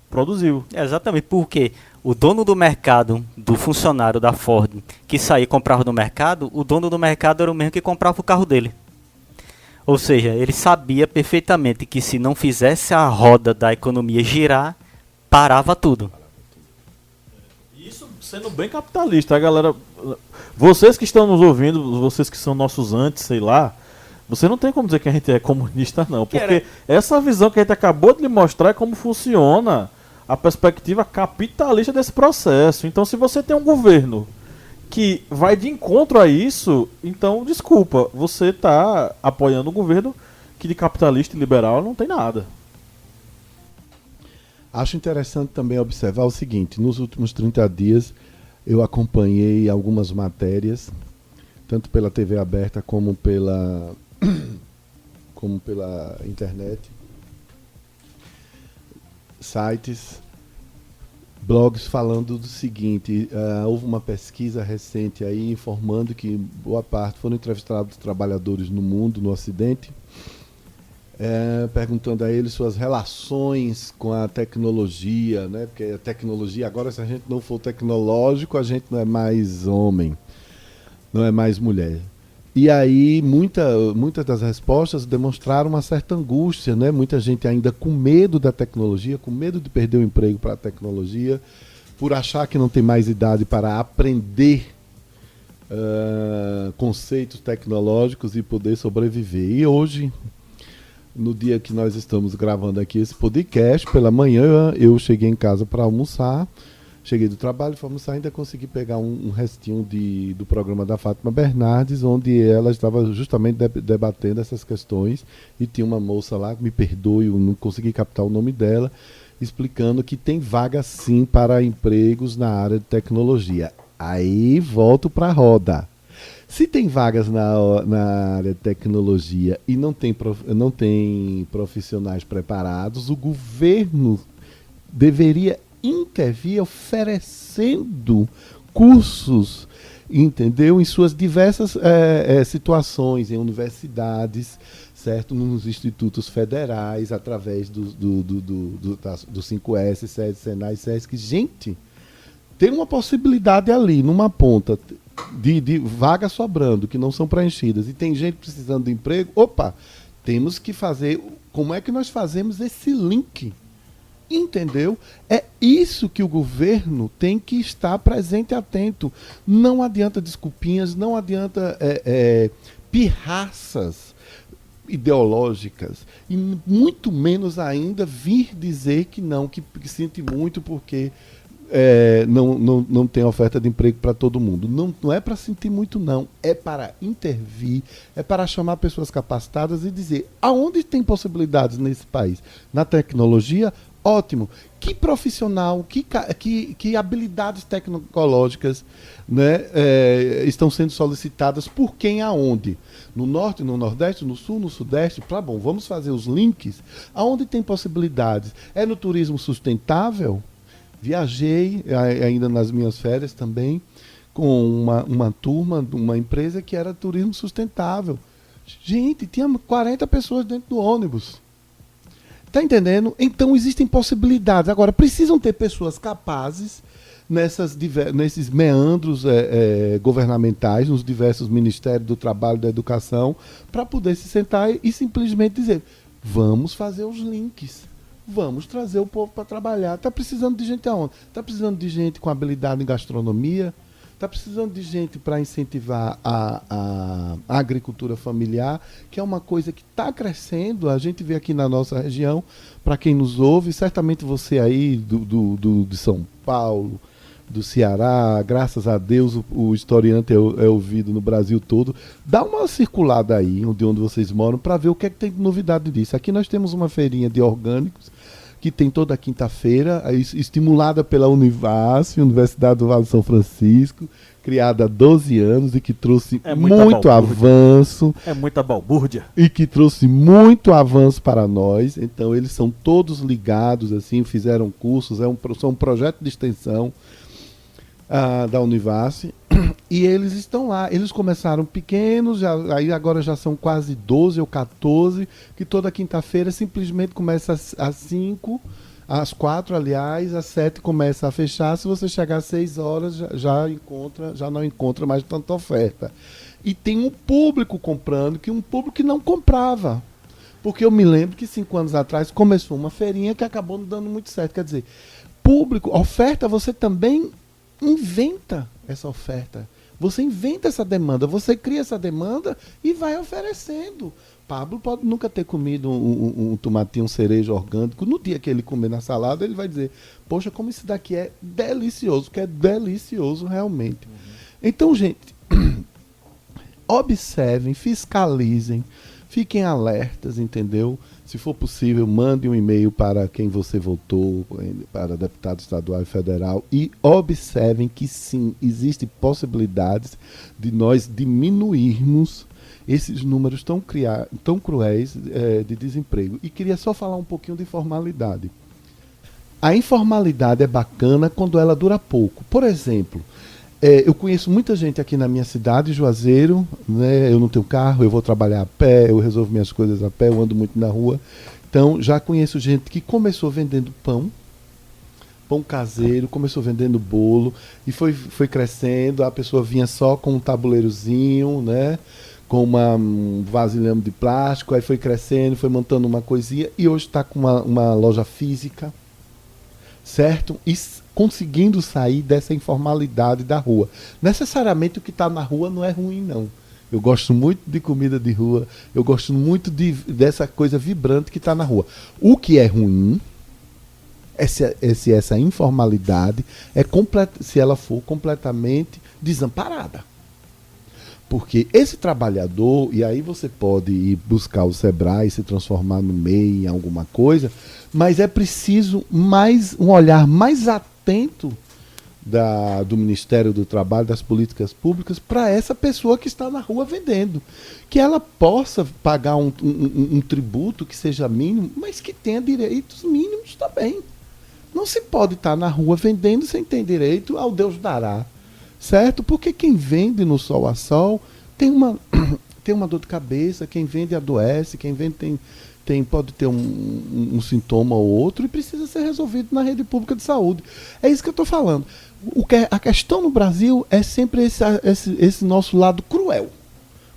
produziu. Exatamente, porque o dono do mercado, do funcionário da Ford, que saía e comprava no mercado, o dono do mercado era o mesmo que comprava o carro dele. Ou seja, ele sabia perfeitamente que se não fizesse a roda da economia girar, parava tudo. Isso sendo bem capitalista, a galera. Vocês que estão nos ouvindo, vocês que são nossos antes, sei lá, você não tem como dizer que a gente é comunista, não. Porque essa visão que a gente acabou de lhe mostrar é como funciona a perspectiva capitalista desse processo. Então, se você tem um governo que vai de encontro a isso, então, desculpa, você está apoiando um governo que de capitalista e liberal não tem nada. Acho interessante também observar o seguinte: nos últimos 30 dias eu acompanhei algumas matérias, tanto pela TV aberta como pela internet, sites, blogs falando do seguinte: houve uma pesquisa recente aí informando que boa parte foram entrevistados trabalhadores no mundo, no Ocidente, perguntando a eles suas relações com a tecnologia, né? Porque a tecnologia, agora, se a gente não for tecnológico, a gente não é mais homem, não é mais mulher. E aí muitas das respostas demonstraram uma certa angústia, né? Muita gente ainda com medo da tecnologia, com medo de perder o emprego para a tecnologia, por achar que não tem mais idade para aprender conceitos tecnológicos e poder sobreviver. E hoje, no dia que nós estamos gravando aqui esse podcast, pela manhã eu cheguei em casa para almoçar. Cheguei do trabalho, fui almoçar, ainda consegui pegar um restinho do programa da Fátima Bernardes, onde ela estava justamente debatendo essas questões, e tinha uma moça lá, me perdoe, eu não consegui captar o nome dela, explicando que tem vaga sim para empregos na área de tecnologia. Aí volto para a roda. Se tem vagas na área de tecnologia e não tem profissionais preparados, o governo deveria intervir oferecendo cursos, entendeu? Em suas diversas situações, em universidades, certo? Nos institutos federais, através do 5S, SED, Senai, SESC. Gente, tem uma possibilidade ali, numa ponta, de vagas sobrando, que não são preenchidas, e tem gente precisando de emprego. Opa, temos que fazer. Como é que nós fazemos esse link? Entendeu? É isso que o governo tem que estar presente e atento. Não adianta desculpinhas, não adianta pirraças ideológicas, e muito menos ainda vir dizer que não, que sente muito porque não tem oferta de emprego para todo mundo. Não é para sentir muito, não. É para intervir, é para chamar pessoas capacitadas e dizer aonde tem possibilidades nesse país. Na tecnologia, ótimo. Que profissional, que habilidades tecnológicas, né, estão sendo solicitadas por quem, aonde? No norte, no nordeste, no sul, no sudeste? Bom, vamos fazer os links. Aonde tem possibilidades? É no turismo sustentável? Viajei, ainda nas minhas férias também, com uma turma, uma empresa que era turismo sustentável. Gente, tinha 40 pessoas dentro do ônibus. Tá entendendo? Então existem possibilidades. Agora, precisam ter pessoas capazes nesses meandros governamentais, nos diversos ministérios do trabalho e da educação, para poder se sentar e simplesmente dizer: vamos fazer os links. Vamos trazer o povo para trabalhar. Está precisando de gente aonde? Está precisando de gente com habilidade em gastronomia? Está precisando de gente para incentivar a agricultura familiar, que é uma coisa que está crescendo. A gente vê aqui na nossa região, para quem nos ouve, certamente você aí de São Paulo, do Ceará, graças a Deus o historiante é ouvido no Brasil todo. Dá uma circulada aí, de onde vocês moram, para ver o que é que tem de novidade disso. Aqui nós temos uma feirinha de orgânicos, que tem toda quinta-feira, estimulada pela Univasf, Universidade do Vale de São Francisco, criada há 12 anos e que trouxe muito avanço. É muita balbúrdia. E que trouxe muito avanço para nós. Então, eles são todos ligados, assim, fizeram cursos, são um projeto de extensão da Univasf. E eles estão lá. Eles começaram pequenos, aí agora já são quase 12 ou 14, que toda quinta-feira simplesmente começa às 5, às 4, aliás, às 7 começa a fechar. Se você chegar às 6 horas, já não encontra mais tanta oferta. E tem um público comprando, que um público que não comprava. Porque eu me lembro que 5 anos atrás começou uma feirinha que acabou não dando muito certo. Quer dizer, público, oferta, você também inventa essa oferta. Você inventa essa demanda, você cria essa demanda e vai oferecendo. Pablo pode nunca ter comido um tomatinho, cereja orgânico. No dia que ele comer na salada, ele vai dizer, poxa, como isso daqui é delicioso, que é delicioso realmente. Então, gente, observem, fiscalizem, fiquem alertas, entendeu? Se for possível, mande um e-mail para quem você votou, para deputado estadual e federal, e observem que sim, existem possibilidades de nós diminuirmos esses números tão cruéis de desemprego. E queria só falar um pouquinho de informalidade. A informalidade é bacana quando ela dura pouco. Por exemplo, eu conheço muita gente aqui na minha cidade, Juazeiro, né? Eu não tenho carro, eu vou trabalhar a pé, eu resolvo minhas coisas a pé, eu ando muito na rua. Então, já conheço gente que começou vendendo pão caseiro, começou vendendo bolo, e foi crescendo, a pessoa vinha só com um tabuleirozinho, né? Com um vasilhame de plástico, aí foi crescendo, foi montando uma coisinha, e hoje está com uma loja física, certo? E conseguindo sair dessa informalidade da rua. Necessariamente o que está na rua não é ruim, não. Eu gosto muito de comida de rua, eu gosto muito dessa coisa vibrante que está na rua. O que é ruim é se essa informalidade se ela for completamente desamparada. Porque esse trabalhador, e aí você pode ir buscar o Sebrae, se transformar no MEI em alguma coisa, mas é preciso um olhar mais atento do Ministério do Trabalho, das políticas públicas, para essa pessoa que está na rua vendendo. Que ela possa pagar um tributo que seja mínimo, mas que tenha direitos mínimos também. Não se pode estar na rua vendendo sem ter direito ao Deus dará. Certo? Porque quem vende no sol a sol tem uma dor de cabeça, quem vende adoece, quem vende pode ter um sintoma ou outro e precisa ser resolvido na rede pública de saúde. É isso que eu estou falando. A questão no Brasil é sempre esse nosso lado cruel.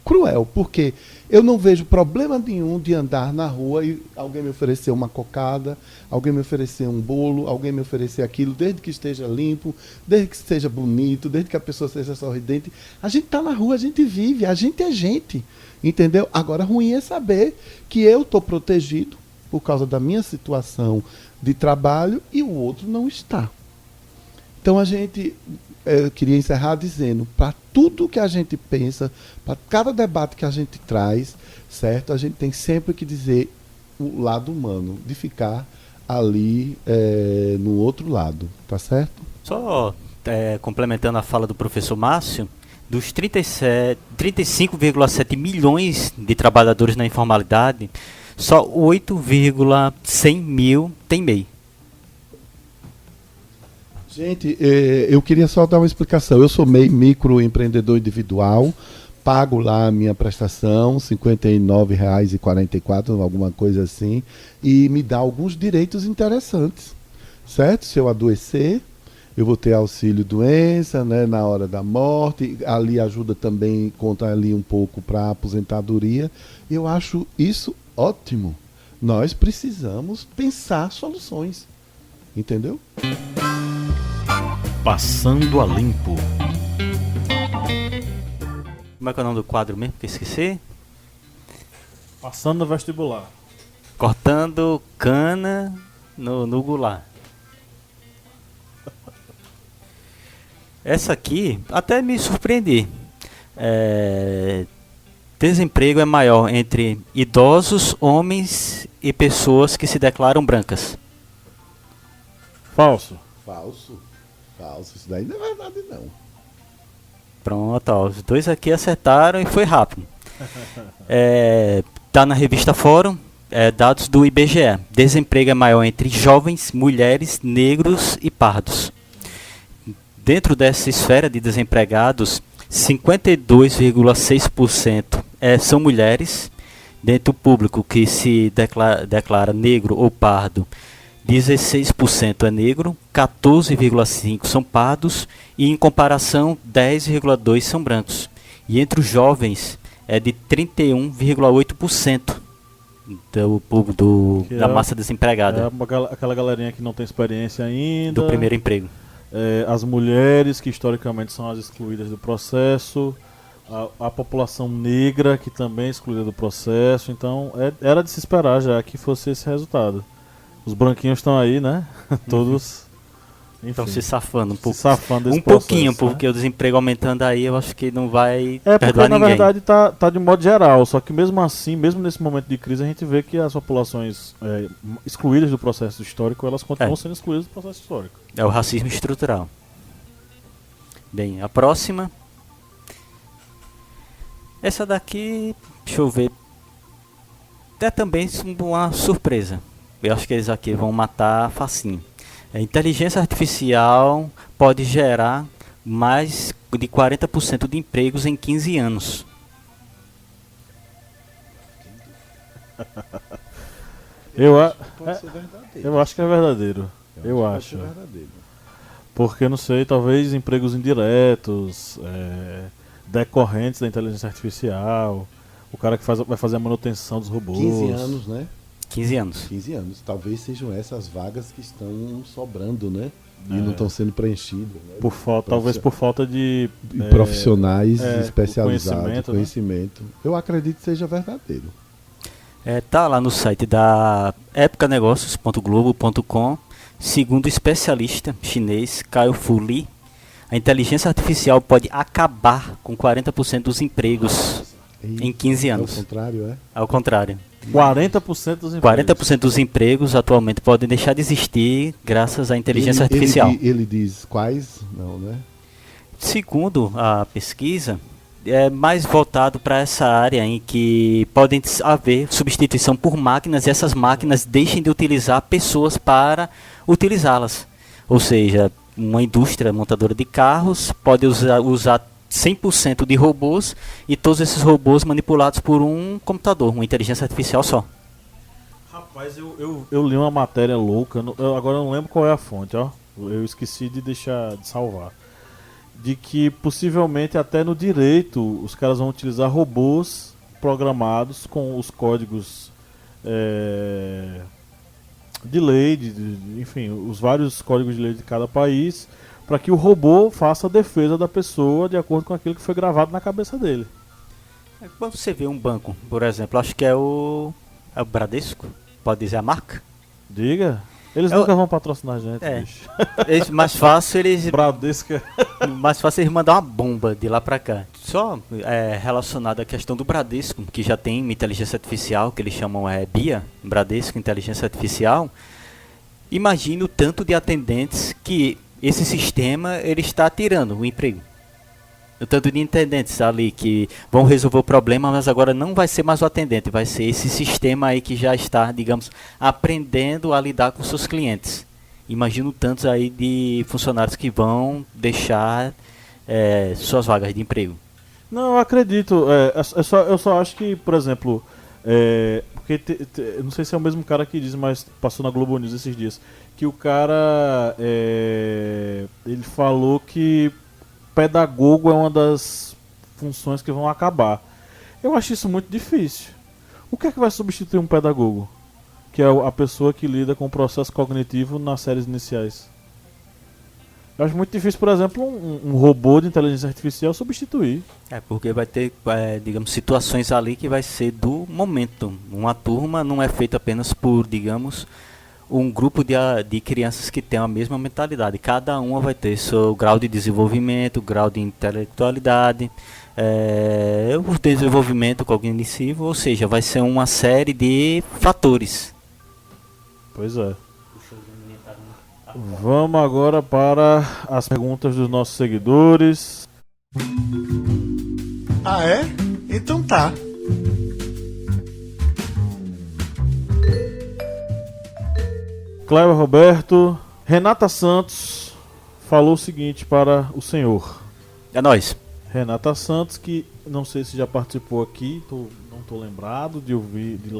Cruel, porque eu não vejo problema nenhum de andar na rua e alguém me oferecer uma cocada, alguém me oferecer um bolo, alguém me oferecer aquilo, desde que esteja limpo, desde que esteja bonito, desde que a pessoa seja sorridente. A gente está na rua, a gente vive, a gente é gente, entendeu? Agora, ruim é saber que eu estou protegido por causa da minha situação de trabalho e o outro não está. Então, eu queria encerrar dizendo, para tudo que a gente pensa, para cada debate que a gente traz, certo? A gente tem sempre que dizer o lado humano, de ficar ali no outro lado, tá certo? Só complementando a fala do professor Márcio, dos 35,7 milhões de trabalhadores na informalidade, só 8,100 mil tem MEI. Gente, eu queria só dar uma explicação. Eu sou microempreendedor individual, pago lá a minha prestação, R$ 59,44, alguma coisa assim, e me dá alguns direitos interessantes, certo? Se eu adoecer, eu vou ter auxílio doença, né, na hora da morte, ali ajuda também, conta ali um pouco para a aposentadoria. Eu acho isso ótimo. Nós precisamos pensar soluções, entendeu? Passando a Limpo. Como é que é o nome do quadro mesmo que eu esqueci? Passando no vestibular. Cortando cana no Goulart. Essa aqui até me surpreendi. Desemprego é maior entre idosos, homens e pessoas que se declaram brancas. Falso. Falso. Isso daí não é verdade, não. Pronto, ó, os dois aqui acertaram e foi rápido. Tá na revista Fórum, dados do IBGE. Desemprego é maior entre jovens, mulheres, negros e pardos. Dentro dessa esfera de desempregados, 52,6% são mulheres. Dentro do público que se declara negro ou pardo, 16% é negro, 14,5% são pardos e, em comparação, 10,2% são brancos. E entre os jovens é de 31,8% da massa desempregada. Aquela galerinha que não tem experiência ainda. Do primeiro emprego. As mulheres, que historicamente são as excluídas do processo. A população negra, que também é excluída do processo. Então, era de se esperar já que fosse esse resultado. Os branquinhos estão aí, né? Todos... Estão se safando um pouco. Se safando desse pouquinho, processo, porque o desemprego aumentando aí, eu acho que não vai porque perdoar na ninguém. verdade tá de modo geral, só que mesmo assim, mesmo nesse momento de crise, a gente vê que as populações excluídas do processo histórico, elas continuam sendo excluídas do processo histórico. É o racismo estrutural. Bem, a próxima. Essa daqui, deixa eu ver. É também uma surpresa. Eu acho que eles aqui vão matar facinho. A inteligência artificial pode gerar mais de 40% de empregos em 15 anos. Eu acho que é verdadeiro. Eu acho. Porque, não sei, talvez empregos indiretos, decorrentes da inteligência artificial, o cara que vai fazer a manutenção dos robôs. 15 anos, né? 15 anos. 15 anos. Talvez sejam essas vagas que estão sobrando, né? E não estão sendo preenchidas. Né? Talvez por falta de profissionais especializados, conhecimento. Né? Eu acredito que seja verdadeiro. Tá lá no site da epocanegócios.globo.com. Segundo o especialista chinês Kai Fu Lee, a inteligência artificial pode acabar com 40% dos empregos em 15 anos. Ao contrário, é? Ao contrário. 40% dos empregos. 40% dos empregos atualmente podem deixar de existir graças à inteligência artificial. Ele diz quais? Não, né? Segundo a pesquisa, é mais voltado para essa área em que podem haver substituição por máquinas e essas máquinas deixem de utilizar pessoas para utilizá-las. Ou seja, uma indústria montadora de carros pode usar 100% de robôs e todos esses robôs manipulados por um computador, uma inteligência artificial só. Rapaz, eu li uma matéria louca, agora eu não lembro qual é a fonte, ó. Eu esqueci de salvar. De que possivelmente até no direito os caras vão utilizar robôs programados com os códigos de lei, enfim, os vários códigos de lei de cada país, para que o robô faça a defesa da pessoa de acordo com aquilo que foi gravado na cabeça dele. Quando você vê um banco, por exemplo, acho que é o Bradesco, pode dizer a marca? Diga. Eles nunca vão patrocinar a gente, bicho. Mais fácil eles Bradesco. Mais fácil eles mandar uma bomba de lá pra cá. Só relacionado à questão do Bradesco, que já tem uma inteligência artificial, que eles chamam BIA, Bradesco Inteligência Artificial. Imagine o tanto de atendentes que esse sistema ele está tirando o emprego. O tanto de atendentes ali que vão resolver o problema, mas agora não vai ser mais o atendente, vai ser esse sistema aí que já está, digamos, aprendendo a lidar com seus clientes. Imagino tantos aí de funcionários que vão deixar suas vagas de emprego. Não, eu acredito. Eu só acho que, por exemplo, porque eu não sei se é o mesmo cara que diz, mas passou na Globo News esses dias, que o cara ele falou que pedagogo é uma das funções que vão acabar. Eu acho isso muito difícil. O que é que vai substituir um pedagogo? Que é a pessoa que lida com o processo cognitivo nas séries iniciais. Eu acho muito difícil, por exemplo, um robô de inteligência artificial substituir. Porque vai ter, digamos, situações ali que vai ser do momento. Uma turma não é feita apenas por, digamos, um grupo de crianças que tem a mesma mentalidade. Cada uma vai ter seu grau de desenvolvimento, grau de intelectualidade, o desenvolvimento cognitivo, ou seja, vai ser uma série de fatores. Pois é. Vamos agora para as perguntas dos nossos seguidores. Ah, é? Então tá. Cléber Roberto, Renata Santos falou o seguinte para o senhor. É nóis. Renata Santos, que não sei se já participou aqui, não estou lembrado de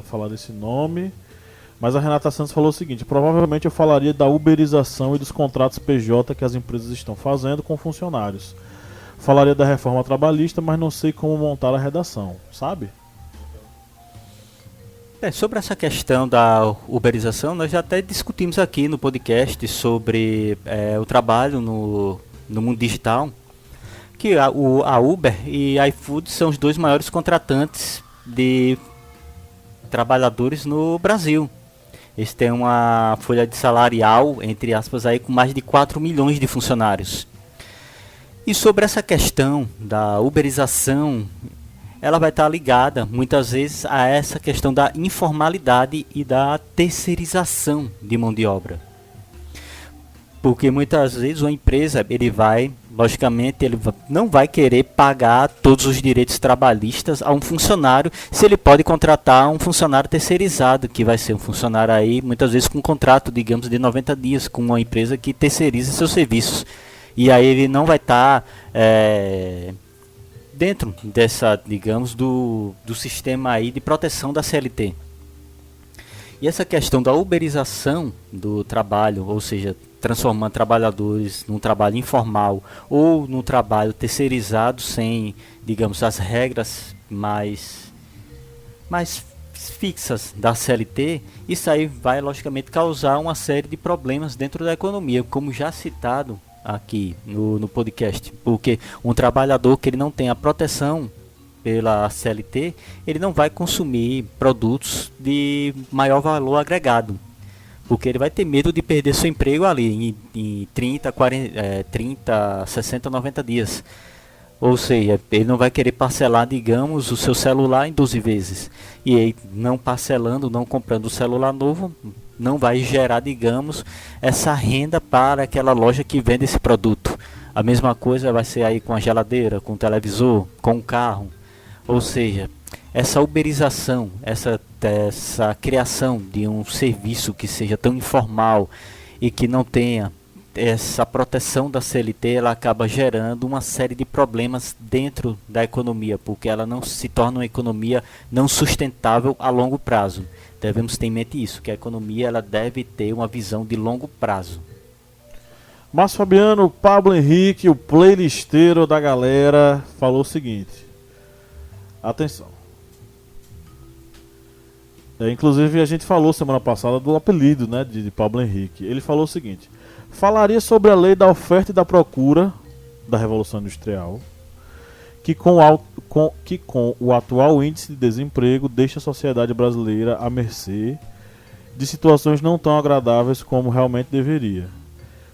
falar desse nome. Mas a Renata Santos falou o seguinte: provavelmente eu falaria da uberização e dos contratos PJ que as empresas estão fazendo com funcionários. Falaria da reforma trabalhista, mas não sei como montar a redação, sabe? Sobre essa questão da uberização, nós já até discutimos aqui no podcast sobre o trabalho no mundo digital, que a Uber e a iFood são os dois maiores contratantes de trabalhadores no Brasil. Eles têm uma folha de salarial, entre aspas, aí, com mais de 4 milhões de funcionários. E sobre essa questão da uberização, ela vai estar ligada muitas vezes a essa questão da informalidade e da terceirização de mão de obra. Porque muitas vezes uma empresa, logicamente, ele não vai querer pagar todos os direitos trabalhistas a um funcionário, se ele pode contratar um funcionário terceirizado, que vai ser um funcionário aí, muitas vezes com um contrato, digamos, de 90 dias, com uma empresa que terceiriza seus serviços. E aí ele não vai estar dentro dessa, digamos, do sistema aí de proteção da CLT. E essa questão da uberização do trabalho, ou seja, transformando trabalhadores num trabalho informal ou num trabalho terceirizado sem, digamos, as regras mais fixas da CLT, isso aí vai logicamente causar uma série de problemas dentro da economia, como já citado aqui no podcast, porque um trabalhador que ele não tem a proteção pela CLT, ele não vai consumir produtos de maior valor agregado, porque ele vai ter medo de perder seu emprego ali em 30, 60, 90 dias. Ou seja, ele não vai querer parcelar, digamos, o seu celular em 12 vezes. E aí, não parcelando, não comprando o celular novo, não vai gerar, digamos, essa renda para aquela loja que vende esse produto. A mesma coisa vai ser aí com a geladeira, com o televisor, com o carro. Ou seja, essa uberização, essa criação de um serviço que seja tão informal e que não tenha essa proteção da CLT, ela acaba gerando uma série de problemas dentro da economia, porque ela não se torna uma economia não sustentável a longo prazo. Devemos ter em mente isso, que a economia ela deve ter uma visão de longo prazo. Márcio Fabiano, Pablo Henrique, o playlisteiro da galera, falou o seguinte: atenção. Inclusive a gente falou semana passada do apelido, né, de Pablo Henrique. Ele falou o seguinte: falaria sobre a lei da oferta e da procura da Revolução Industrial, que com o atual índice de desemprego deixa a sociedade brasileira à mercê de situações não tão agradáveis como realmente deveria.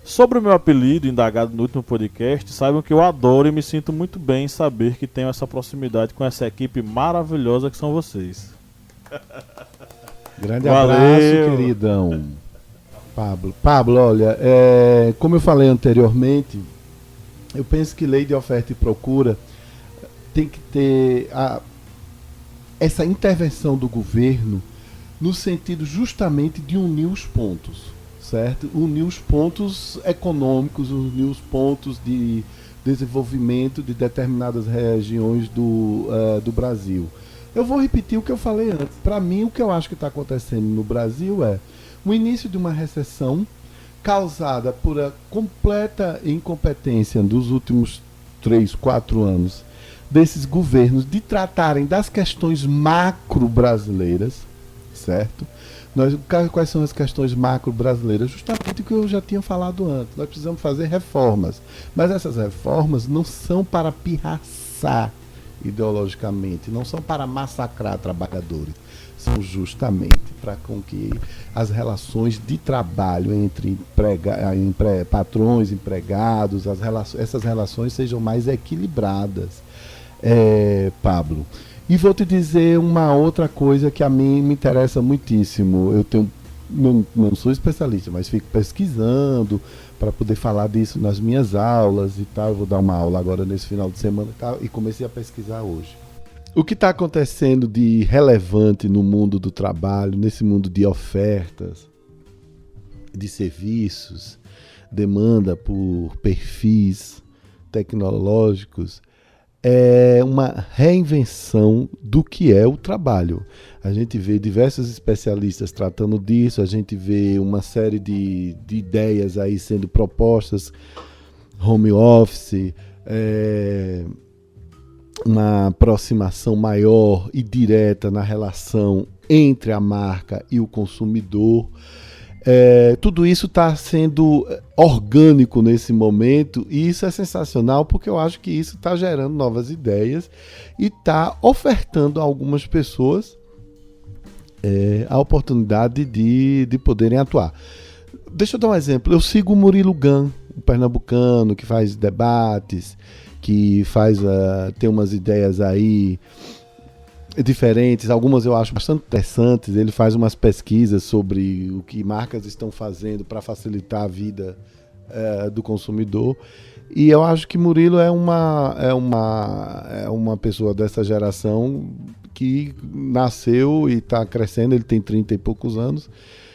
Sobre o meu apelido, indagado no último podcast, saibam que eu adoro e me sinto muito bem em saber que tenho essa proximidade com essa equipe maravilhosa que são vocês. Grande Valeu. abraço, queridão. Pablo, olha, como eu falei anteriormente, eu penso que lei de oferta e procura tem que ter essa intervenção do governo no sentido justamente de unir os pontos, certo? Unir os pontos econômicos, unir os pontos de desenvolvimento de determinadas regiões do Brasil. Eu vou repetir o que eu falei antes. Para mim, o que eu acho que está acontecendo no Brasil é o início de uma recessão causada por a completa incompetência dos últimos 3, 4 anos desses governos de tratarem das questões macro brasileiras, certo? Quais são as questões macro brasileiras? Justamente o que eu já tinha falado antes. Nós precisamos fazer reformas, mas essas reformas não são para pirraçar ideologicamente, não são para massacrar trabalhadores, são justamente para com que as relações de trabalho entre patrões, empregados, essas relações sejam mais equilibradas, Pablo. E vou te dizer uma outra coisa que a mim me interessa muitíssimo. Eu não sou especialista, mas fico pesquisando para poder falar disso nas minhas aulas e tal. Eu vou dar uma aula agora nesse final de semana e tal, e comecei a pesquisar hoje. O que está acontecendo de relevante no mundo do trabalho, nesse mundo de ofertas, de serviços, demanda por perfis tecnológicos, é uma reinvenção do que é o trabalho. A gente vê diversos especialistas tratando disso, a gente vê uma série de ideias aí sendo propostas, home office, uma aproximação maior e direta na relação entre a marca e o consumidor. Tudo isso está sendo orgânico nesse momento e isso é sensacional porque eu acho que isso está gerando novas ideias e está ofertando a algumas pessoas a oportunidade de poderem atuar. Deixa eu dar um exemplo. Eu sigo o Murilo Gun, um pernambucano que faz debates, que tem umas ideias aí diferentes, algumas eu acho bastante interessantes. Ele faz umas pesquisas sobre o que marcas estão fazendo para facilitar a vida do consumidor. E eu acho que Murilo é uma pessoa dessa geração que nasceu e está crescendo, ele tem 30 e poucos anos,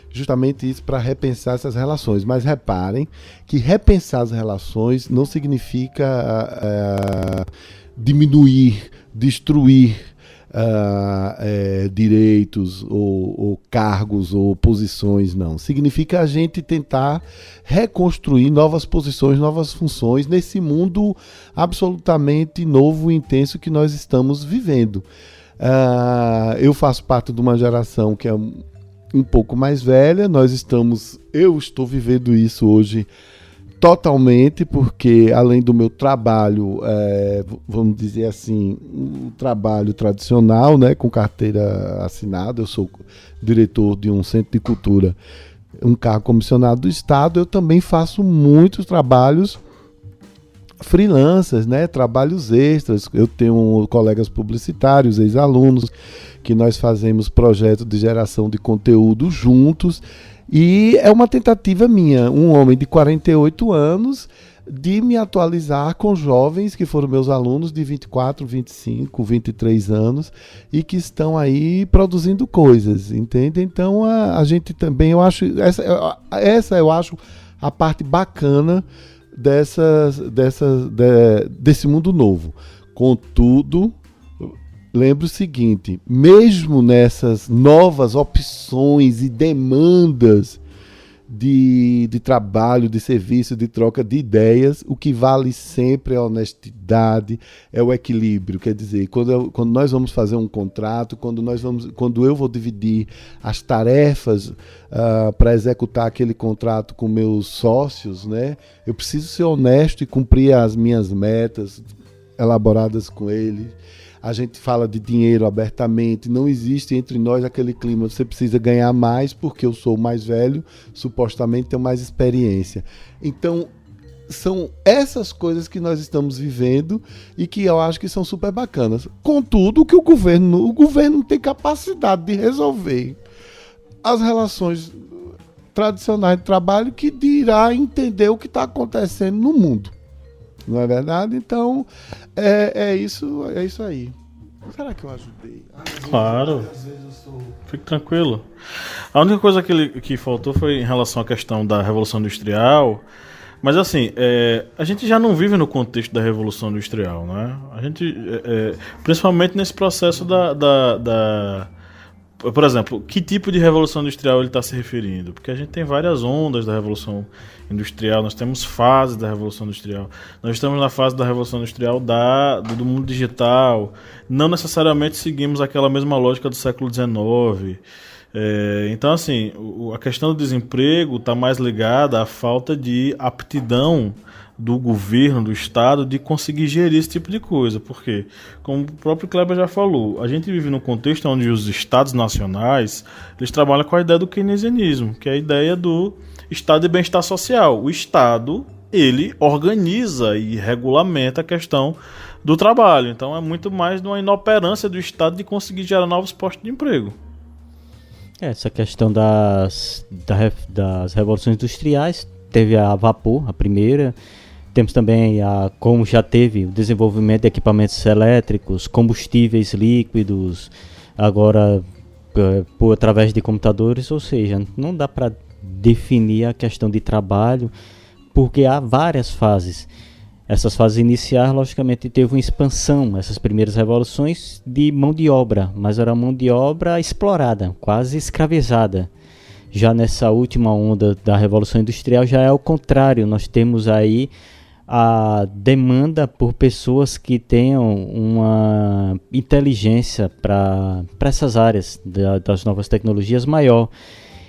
justamente isso para repensar essas relações. Mas reparem que repensar as relações não significa diminuir, destruir direitos ou cargos ou posições, não. Significa a gente tentar reconstruir novas posições, novas funções nesse mundo absolutamente novo e intenso que nós estamos vivendo. Eu faço parte de uma geração que é um pouco mais velha, eu estou vivendo isso hoje totalmente, porque além do meu trabalho, vamos dizer assim, um trabalho tradicional, né, com carteira assinada, eu sou diretor de um centro de cultura, um cargo comissionado do Estado, eu também faço muitos trabalhos freelancers, né, trabalhos extras. Eu tenho colegas publicitários, ex-alunos, que nós fazemos projetos de geração de conteúdo juntos. E é uma tentativa minha, um homem de 48 anos, de me atualizar com jovens que foram meus alunos de 24, 25, 23 anos e que estão aí produzindo coisas, entende? Então a gente também, eu acho, essa eu acho a parte bacana desse mundo novo. Contudo, lembre o seguinte, mesmo nessas novas opções e demandas de trabalho, de serviço, de troca de ideias, o que vale sempre é a honestidade, é o equilíbrio. Quer dizer, quando nós vamos fazer um contrato, quando eu vou dividir as tarefas para executar aquele contrato com meus sócios, né, eu preciso ser honesto e cumprir as minhas metas elaboradas com eles. A gente fala de dinheiro abertamente, não existe entre nós aquele clima, você precisa ganhar mais porque eu sou mais velho, supostamente tenho mais experiência. Então, são essas coisas que nós estamos vivendo e que eu acho que são super bacanas. Contudo, que o governo não tem capacidade de resolver as relações tradicionais de trabalho, que dirá entender o que está acontecendo no mundo. Não é verdade? Então, é isso aí. Será que eu ajudei? Claro. Fique tranquilo. A única coisa que faltou foi em relação à questão da Revolução Industrial. Mas assim, a gente já não vive no contexto da Revolução Industrial, né? A gente, principalmente nesse processo por exemplo, que tipo de Revolução Industrial ele está se referindo? Porque a gente tem várias ondas da Revolução Industrial, nós temos fases da Revolução Industrial. Nós estamos na fase da Revolução Industrial do mundo digital. Não necessariamente seguimos aquela mesma lógica do século XIX. Então, assim, a questão do desemprego está mais ligada à falta de aptidão do governo, do Estado, de conseguir gerir esse tipo de coisa. Porque, como o próprio Kleber já falou, a gente vive num contexto onde os Estados nacionais eles trabalham com a ideia do keynesianismo, que é a ideia do Estado de bem-estar social. O Estado, ele organiza e regulamenta a questão do trabalho. Então é muito mais de uma inoperância do Estado de conseguir gerar novos postos de emprego. Essa questão das revoluções industriais, teve a vapor, a primeira. Temos também, como já teve, o desenvolvimento de equipamentos elétricos, combustíveis líquidos, agora através de computadores, ou seja, não dá para definir a questão de trabalho porque há várias fases. Essas fases iniciais, logicamente, teve uma expansão, essas primeiras revoluções, de mão de obra, mas era mão de obra explorada, quase escravizada. Já nessa última onda da Revolução Industrial já é o contrário, nós temos aí a demanda por pessoas que tenham uma inteligência para essas áreas das novas tecnologias maior,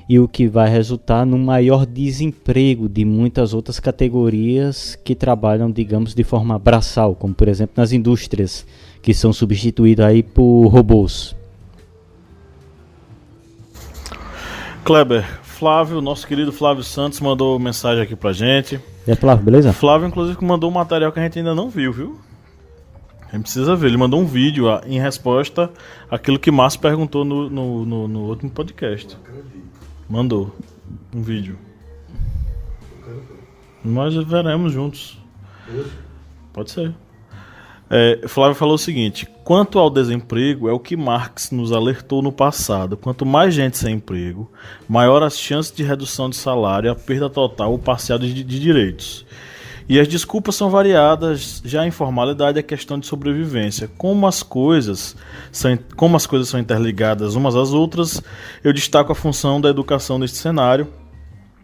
e o que vai resultar no maior desemprego de muitas outras categorias que trabalham, digamos, de forma braçal, como por exemplo nas indústrias, que são substituídas aí por robôs. Kleber, Flávio, nosso querido Flávio Santos mandou mensagem aqui pra gente. E aí, Flávio, beleza? Flávio, inclusive, mandou um material que a gente ainda não viu? A gente precisa ver. Ele mandou um vídeo em resposta àquilo que Márcio perguntou no último podcast. Mandou um vídeo. Nós veremos juntos. Pode ser. Flávio falou o seguinte: quanto ao desemprego, é o que Marx nos alertou no passado. Quanto mais gente sem emprego, maior as chances de redução de salário, a perda total ou parcial de direitos. E as desculpas são variadas, já a informalidade é questão de sobrevivência. Como as coisas são interligadas umas às outras, eu destaco a função da educação neste cenário.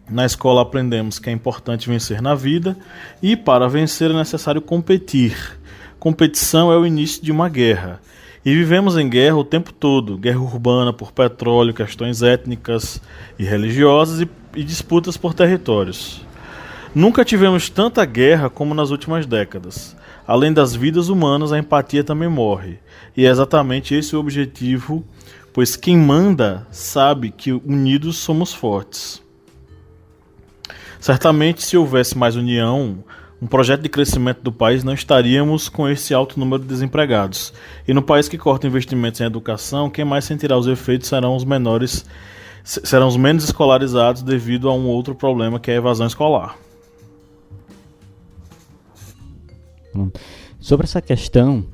Na escola aprendemos que é importante vencer na vida e, para vencer, é necessário competir. Competição é o início de uma guerra. E vivemos em guerra o tempo todo. Guerra urbana por petróleo, questões étnicas e religiosas e disputas por territórios. Nunca tivemos tanta guerra como nas últimas décadas. Além das vidas humanas, a empatia também morre. E é exatamente esse o objetivo, pois quem manda sabe que unidos somos fortes. Certamente, se houvesse mais união, um projeto de crescimento do país, não estaríamos com esse alto número de desempregados. E no país que corta investimentos em educação, quem mais sentirá os efeitos serão os menos escolarizados devido a um outro problema, que é a evasão escolar. Sobre essa questão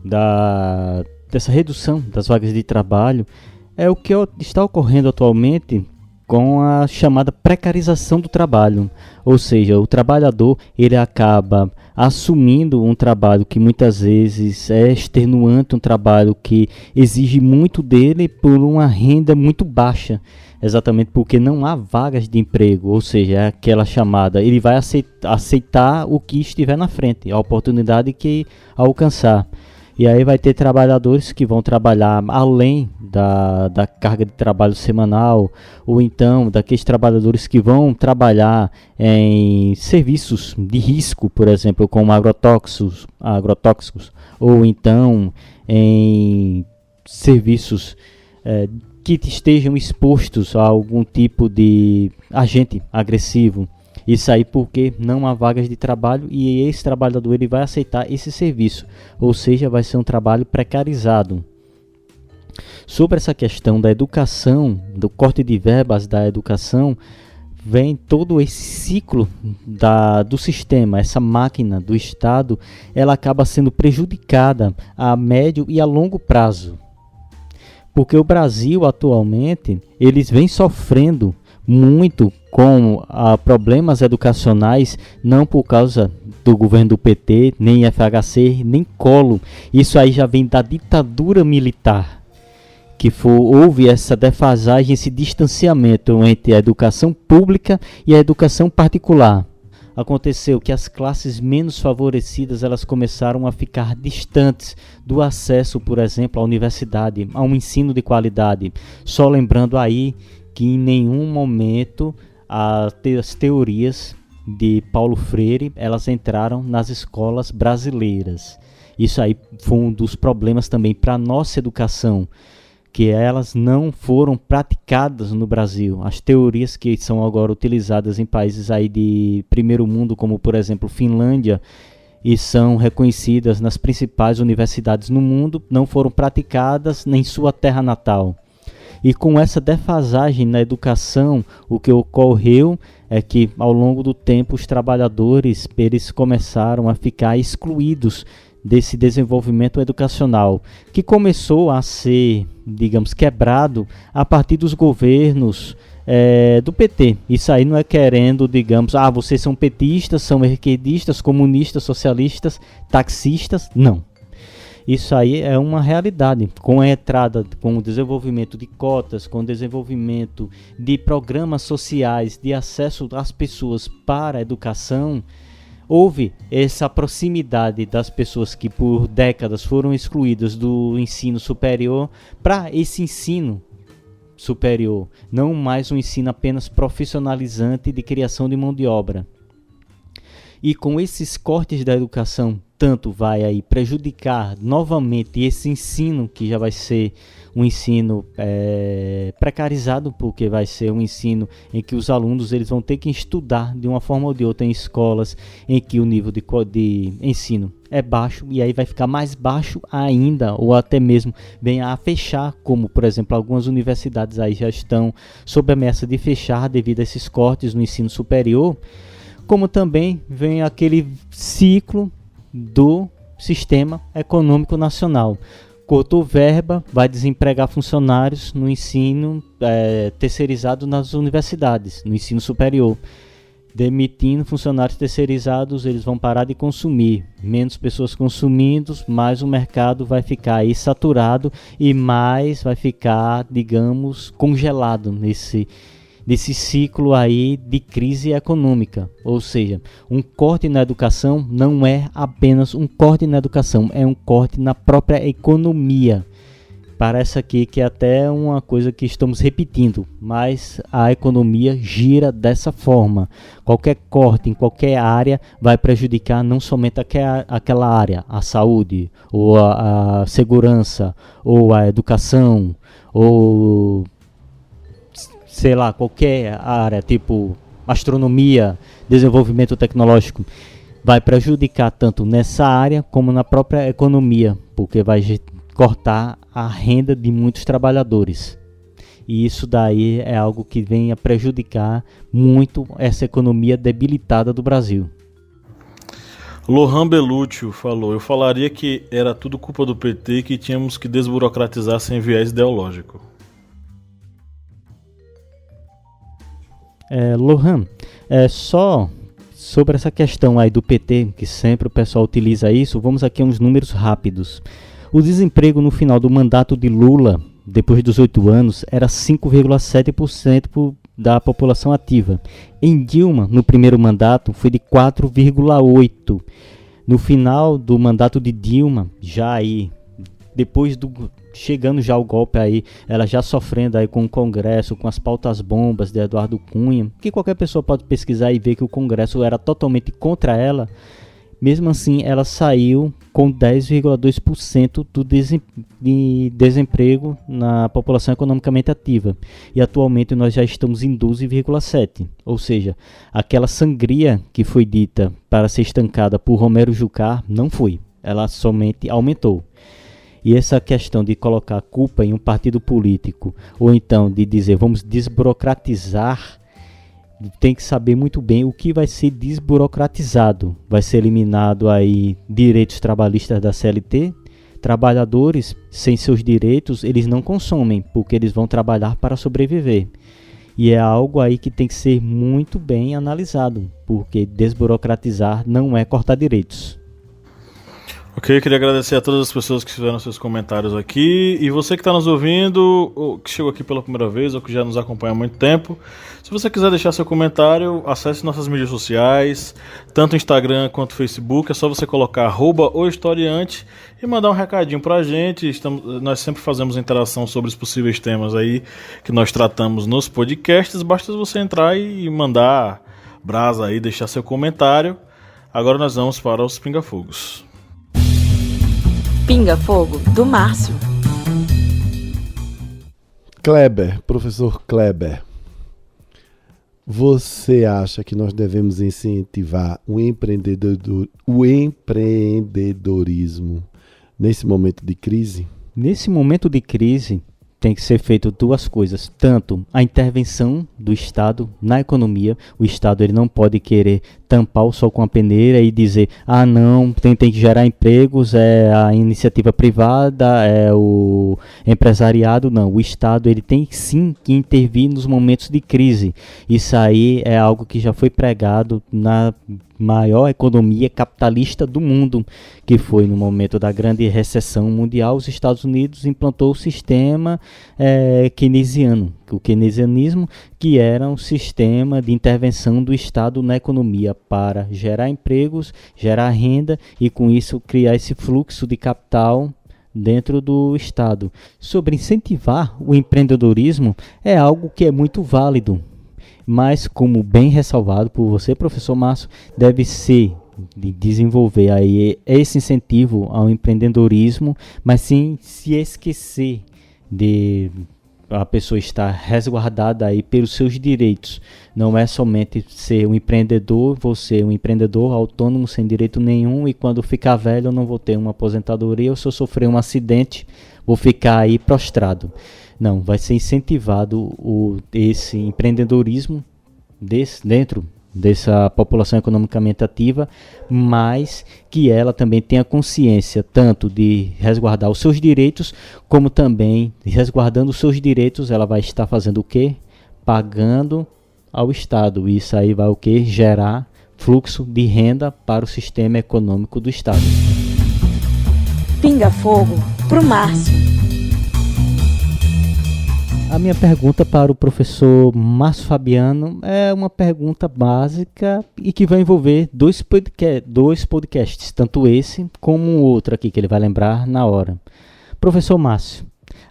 dessa redução das vagas de trabalho, é o que está ocorrendo atualmente com a chamada precarização do trabalho. Ou seja, o trabalhador ele acaba assumindo um trabalho que muitas vezes é extenuante, um trabalho que exige muito dele por uma renda muito baixa, exatamente porque não há vagas de emprego. Ou seja, é aquela chamada, ele vai aceitar o que estiver na frente, a oportunidade que alcançar. E aí vai ter trabalhadores que vão trabalhar além da carga de trabalho semanal, ou então daqueles trabalhadores que vão trabalhar em serviços de risco, por exemplo, como agrotóxicos, ou então em serviços que estejam expostos a algum tipo de agente agressivo. Isso aí porque não há vagas de trabalho e esse trabalhador ele vai aceitar esse serviço, ou seja, vai ser um trabalho precarizado. Sobre essa questão da educação, do corte de verbas da educação, vem todo esse ciclo do sistema, essa máquina do Estado, ela acaba sendo prejudicada a médio e a longo prazo. Porque o Brasil atualmente, eles vem sofrendo muito com problemas educacionais, não por causa do governo do PT, nem FHC, nem Collor. Isso aí já vem da ditadura militar, que houve essa defasagem, esse distanciamento entre a educação pública e a educação particular. Aconteceu que as classes menos favorecidas elas começaram a ficar distantes do acesso, por exemplo, à universidade, a um ensino de qualidade. Só lembrando aí que em nenhum momento as teorias de Paulo Freire elas entraram nas escolas brasileiras. Isso aí foi um dos problemas também para a nossa educação, que elas não foram praticadas no Brasil. As teorias que são agora utilizadas em países aí de primeiro mundo, como por exemplo Finlândia, e são reconhecidas nas principais universidades no mundo, não foram praticadas em sua terra natal. E com essa defasagem na educação, o que ocorreu é que ao longo do tempo os trabalhadores eles começaram a ficar excluídos desse desenvolvimento educacional, que começou a ser, digamos, quebrado a partir dos governos do PT. Isso aí não é querendo, digamos, vocês são petistas, são esquerdistas, comunistas, socialistas, taxistas. Não. Isso aí é uma realidade. Com a entrada, com o desenvolvimento de cotas, com o desenvolvimento de programas sociais, de acesso das pessoas para a educação, houve essa proximidade das pessoas que por décadas foram excluídas do ensino superior para esse ensino superior, não mais um ensino apenas profissionalizante de criação de mão de obra. E com esses cortes da educação, tanto vai aí prejudicar novamente esse ensino, que já vai ser um ensino precarizado, porque vai ser um ensino em que os alunos eles vão ter que estudar de uma forma ou de outra em escolas em que o nível de ensino é baixo, e aí vai ficar mais baixo ainda, ou até mesmo venha a fechar, como por exemplo algumas universidades aí já estão sob ameaça de fechar devido a esses cortes no ensino superior, como também vem aquele ciclo do sistema econômico nacional. Cortou verba, vai desempregar funcionários no ensino terceirizado nas universidades, no ensino superior. Demitindo funcionários terceirizados, eles vão parar de consumir. Menos pessoas consumindo, mais o mercado vai ficar aí saturado e mais vai ficar, digamos, congelado nesse ciclo aí de crise econômica. Ou seja, um corte na educação não é apenas um corte na educação, é um corte na própria economia. Parece aqui que é até uma coisa que estamos repetindo, mas a economia gira dessa forma. Qualquer corte em qualquer área vai prejudicar não somente aquela área, a saúde, ou a segurança, ou a educação, ou sei lá, qualquer área, tipo astronomia, desenvolvimento tecnológico, vai prejudicar tanto nessa área como na própria economia, porque vai cortar a renda de muitos trabalhadores. E isso daí é algo que vem a prejudicar muito essa economia debilitada do Brasil. Lohan Belúcio falou: eu falaria que era tudo culpa do PT e que tínhamos que desburocratizar sem viés ideológico. Lohan, só sobre essa questão aí do PT, que sempre o pessoal utiliza isso, vamos aqui a uns números rápidos. O desemprego no final do mandato de Lula, depois dos 8 anos, era 5,7% da população ativa. Em Dilma, no primeiro mandato, foi de 4,8%. No final do mandato de Dilma, já aí, depois chegando já o golpe aí, ela já sofrendo aí com o Congresso, com as pautas bombas de Eduardo Cunha, que qualquer pessoa pode pesquisar e ver que o Congresso era totalmente contra ela. Mesmo assim, ela saiu com 10,2% de desemprego na população economicamente ativa. E atualmente nós já estamos em 12,7%. Ou seja, aquela sangria que foi dita para ser estancada por Romero Jucá não foi. Ela somente aumentou. E essa questão de colocar a culpa em um partido político, ou então de dizer vamos desburocratizar, tem que saber muito bem o que vai ser desburocratizado. Vai ser eliminado aí direitos trabalhistas da CLT. Trabalhadores sem seus direitos, eles não consomem, porque eles vão trabalhar para sobreviver. E é algo aí que tem que ser muito bem analisado, porque desburocratizar não é cortar direitos. Ok, queria agradecer a todas as pessoas que fizeram seus comentários aqui. E você que está nos ouvindo, ou que chegou aqui pela primeira vez, ou que já nos acompanha há muito tempo, se você quiser deixar seu comentário, acesse nossas mídias sociais, tanto Instagram quanto Facebook. É só você colocar @ohistoriante e mandar um recadinho pra gente. Nós sempre fazemos interação sobre os possíveis temas aí que nós tratamos nos podcasts. Basta você entrar e mandar brasa aí, deixar seu comentário. Agora nós vamos para os Pinga-Fogos. Pinga Fogo, do Márcio. Kleber, professor Kleber, você acha que nós devemos incentivar o empreendedorismo nesse momento de crise? Nesse momento de crise, tem que ser feito duas coisas, tanto a intervenção do Estado na economia. O Estado ele não pode querer tampar o sol com a peneira e dizer, não, tem que gerar empregos, é a iniciativa privada, é o empresariado. Não, o Estado ele tem sim que intervir nos momentos de crise. Isso aí é algo que já foi pregado na maior economia capitalista do mundo, que foi no momento da grande recessão mundial. Os Estados Unidos implantou o sistema keynesiano, o keynesianismo, que era um sistema de intervenção do Estado na economia para gerar empregos, gerar renda e com isso criar esse fluxo de capital dentro do Estado. Sobre incentivar o empreendedorismo, é algo que é muito válido, mas como bem ressalvado por você, professor Márcio, deve ser de desenvolver aí esse incentivo ao empreendedorismo, mas sem se esquecer de a pessoa estar resguardada aí pelos seus direitos. Não é somente ser um empreendedor, vou ser um empreendedor autônomo sem direito nenhum e quando ficar velho eu não vou ter uma aposentadoria ou se eu sofrer um acidente vou ficar aí prostrado. Não, vai ser incentivado esse empreendedorismo dentro dessa população economicamente ativa, mas que ela também tenha consciência tanto de resguardar os seus direitos, como também, resguardando os seus direitos, ela vai estar fazendo o quê? Pagando ao Estado. Isso aí vai o quê? Gerar fluxo de renda para o sistema econômico do Estado. Pinga fogo pro Márcio. A minha pergunta para o professor Márcio Fabiano é uma pergunta básica e que vai envolver dois podcasts, tanto esse como um outro aqui que ele vai lembrar na hora. Professor Márcio,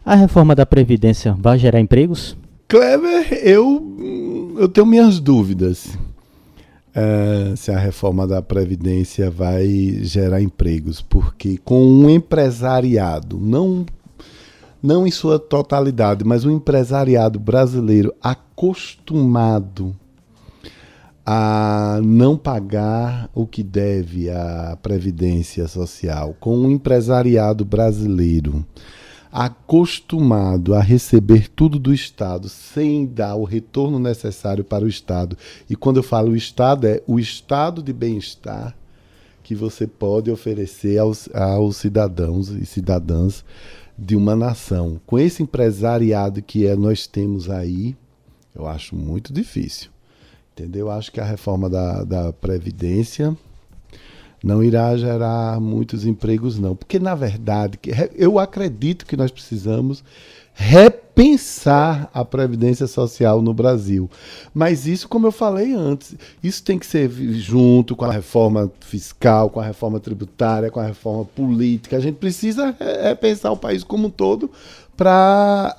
a reforma da Previdência vai gerar empregos? Kleber, eu tenho minhas dúvidas se a reforma da Previdência vai gerar empregos, porque com um empresariado, não em sua totalidade, mas um empresariado brasileiro acostumado a não pagar o que deve à Previdência Social, com um empresariado brasileiro acostumado a receber tudo do Estado sem dar o retorno necessário para o Estado. E quando eu falo o Estado, é o estado de bem-estar que você pode oferecer aos cidadãos e cidadãs de uma nação. Com esse empresariado que nós temos aí, eu acho muito difícil. Entendeu? Eu acho que a reforma da Previdência não irá gerar muitos empregos, não. Porque, na verdade, eu acredito que nós precisamos repensar a Previdência Social no Brasil. Mas isso, como eu falei antes, isso tem que ser junto com a reforma fiscal, com a reforma tributária, com a reforma política. A gente precisa repensar o país como um todo para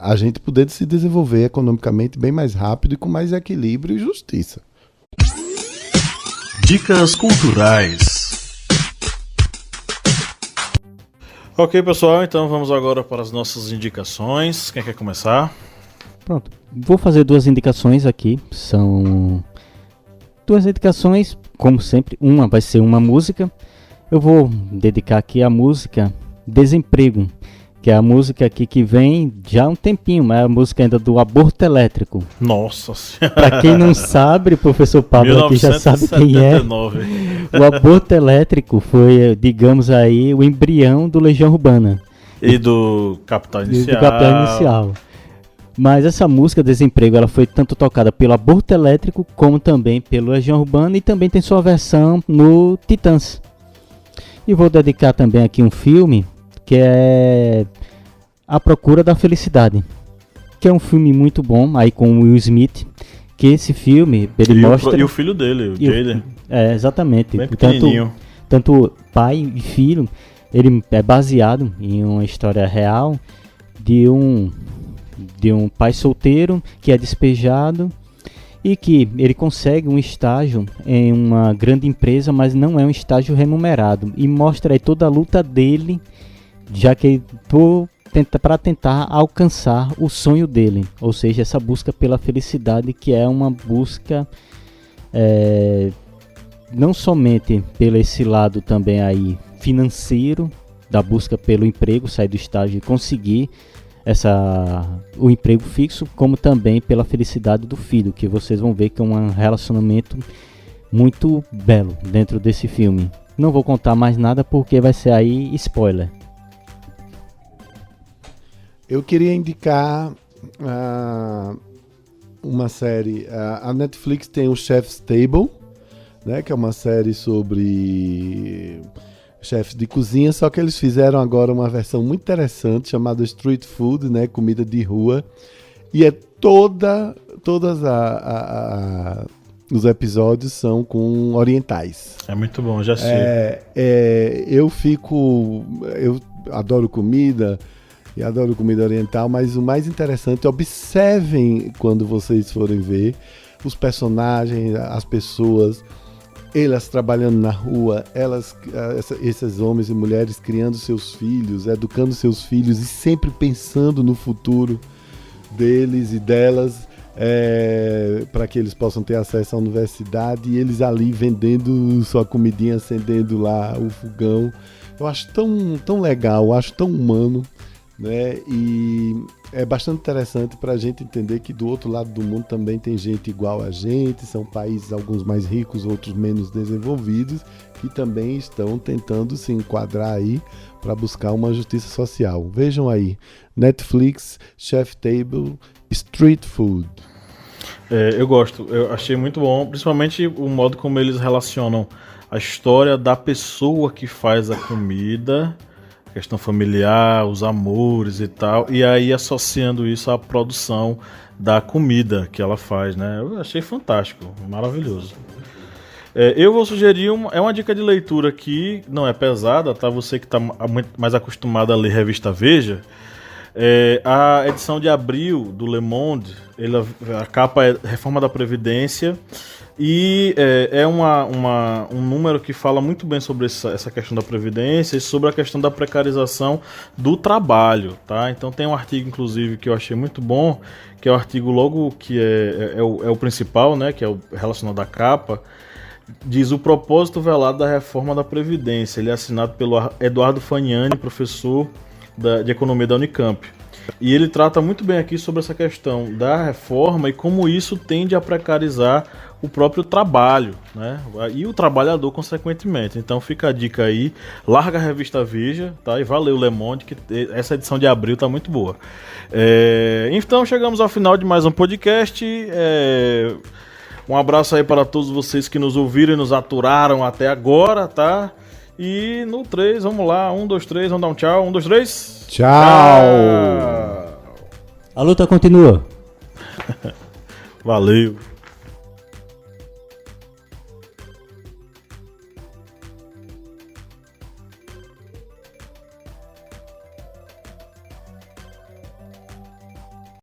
a gente poder se desenvolver economicamente bem mais rápido e com mais equilíbrio e justiça. Dicas culturais. Ok, pessoal, então vamos agora para as nossas indicações. Quem quer começar? Pronto, vou fazer duas indicações aqui. São duas indicações, como sempre. Uma vai ser uma música. Eu vou dedicar aqui a música Desemprego, que é a música aqui que vem já há um tempinho, mas é a música ainda do Aborto Elétrico. Nossa Senhora! Para quem não sabe, o professor Pablo aqui já sabe quem é. O Aborto Elétrico foi, digamos aí, o embrião do Legião Urbana. E do Capital Inicial. Do Capital Inicial. Mas essa música Desemprego, ela foi tanto tocada pelo Aborto Elétrico, como também pelo Legião Urbana, e também tem sua versão no Titãs. E vou dedicar também aqui um filme, que é A Procura da Felicidade, que é um filme muito bom, aí com o Will Smith, que esse filme, ele mostra... E o filho dele, o Jaden. Exatamente. Bem pequenininho. Tanto pai e filho, ele é baseado em uma história real de um pai solteiro que é despejado e que ele consegue um estágio em uma grande empresa, mas não é um estágio remunerado. E mostra aí toda a luta dele, já que para tentar alcançar o sonho dele, ou seja, essa busca pela felicidade, que é uma busca não somente pelo esse lado também aí financeiro, da busca pelo emprego, sair do estágio e conseguir o emprego fixo, como também pela felicidade do filho, que vocês vão ver que é um relacionamento muito belo dentro desse filme. Não vou contar mais nada porque vai ser aí spoiler. Eu queria indicar uma série. A Netflix tem o Chef's Table, né, que é uma série sobre chefes de cozinha, só que eles fizeram agora uma versão muito interessante chamada Street Food, né, comida de rua, e é todos os episódios são com orientais. É muito bom, já sei. Eu adoro comida e adoro comida oriental, mas o mais interessante, observem quando vocês forem ver os personagens, as pessoas, elas trabalhando na rua, esses homens e mulheres criando seus filhos, educando seus filhos e sempre pensando no futuro deles e delas, para que eles possam ter acesso à universidade, e eles ali vendendo sua comidinha, acendendo lá o fogão. Eu acho tão legal, eu acho tão humano, né? E é bastante interessante para a gente entender que do outro lado do mundo também tem gente igual a gente, são países alguns mais ricos, outros menos desenvolvidos, que também estão tentando se enquadrar aí para buscar uma justiça social. Vejam aí, Netflix, Chef's Table, Street Food. Eu gosto, eu achei muito bom, principalmente o modo como eles relacionam a história da pessoa que faz a comida, a questão familiar, os amores e tal, e aí associando isso à produção da comida que ela faz, né? Eu achei fantástico, maravilhoso. Eu vou sugerir uma dica de leitura que não é pesada, tá? Você que está mais acostumado a ler revista Veja, a edição de abril do Le Monde, a capa é Reforma da Previdência, e é um número que fala muito bem sobre essa questão da Previdência e sobre a questão da precarização do trabalho, tá? Então tem um artigo, inclusive, que eu achei muito bom, que é o artigo logo que é o principal, né, que é o relacionado à capa, diz o propósito velado da reforma da Previdência. Ele é assinado pelo Eduardo Fagnani, professor de Economia da Unicamp. E ele trata muito bem aqui sobre essa questão da reforma e como isso tende a precarizar o próprio trabalho, né? E o trabalhador, consequentemente. Então fica a dica aí, larga a revista Veja, tá? E valeu Le Monde, que essa edição de abril tá muito boa. Então chegamos ao final de mais um podcast. Um abraço aí para todos vocês que nos ouviram e nos aturaram até agora, tá? E no 3, vamos lá. 1, 2, 3, vamos dar um tchau. 1, 2, 3. Tchau! A luta continua. Valeu.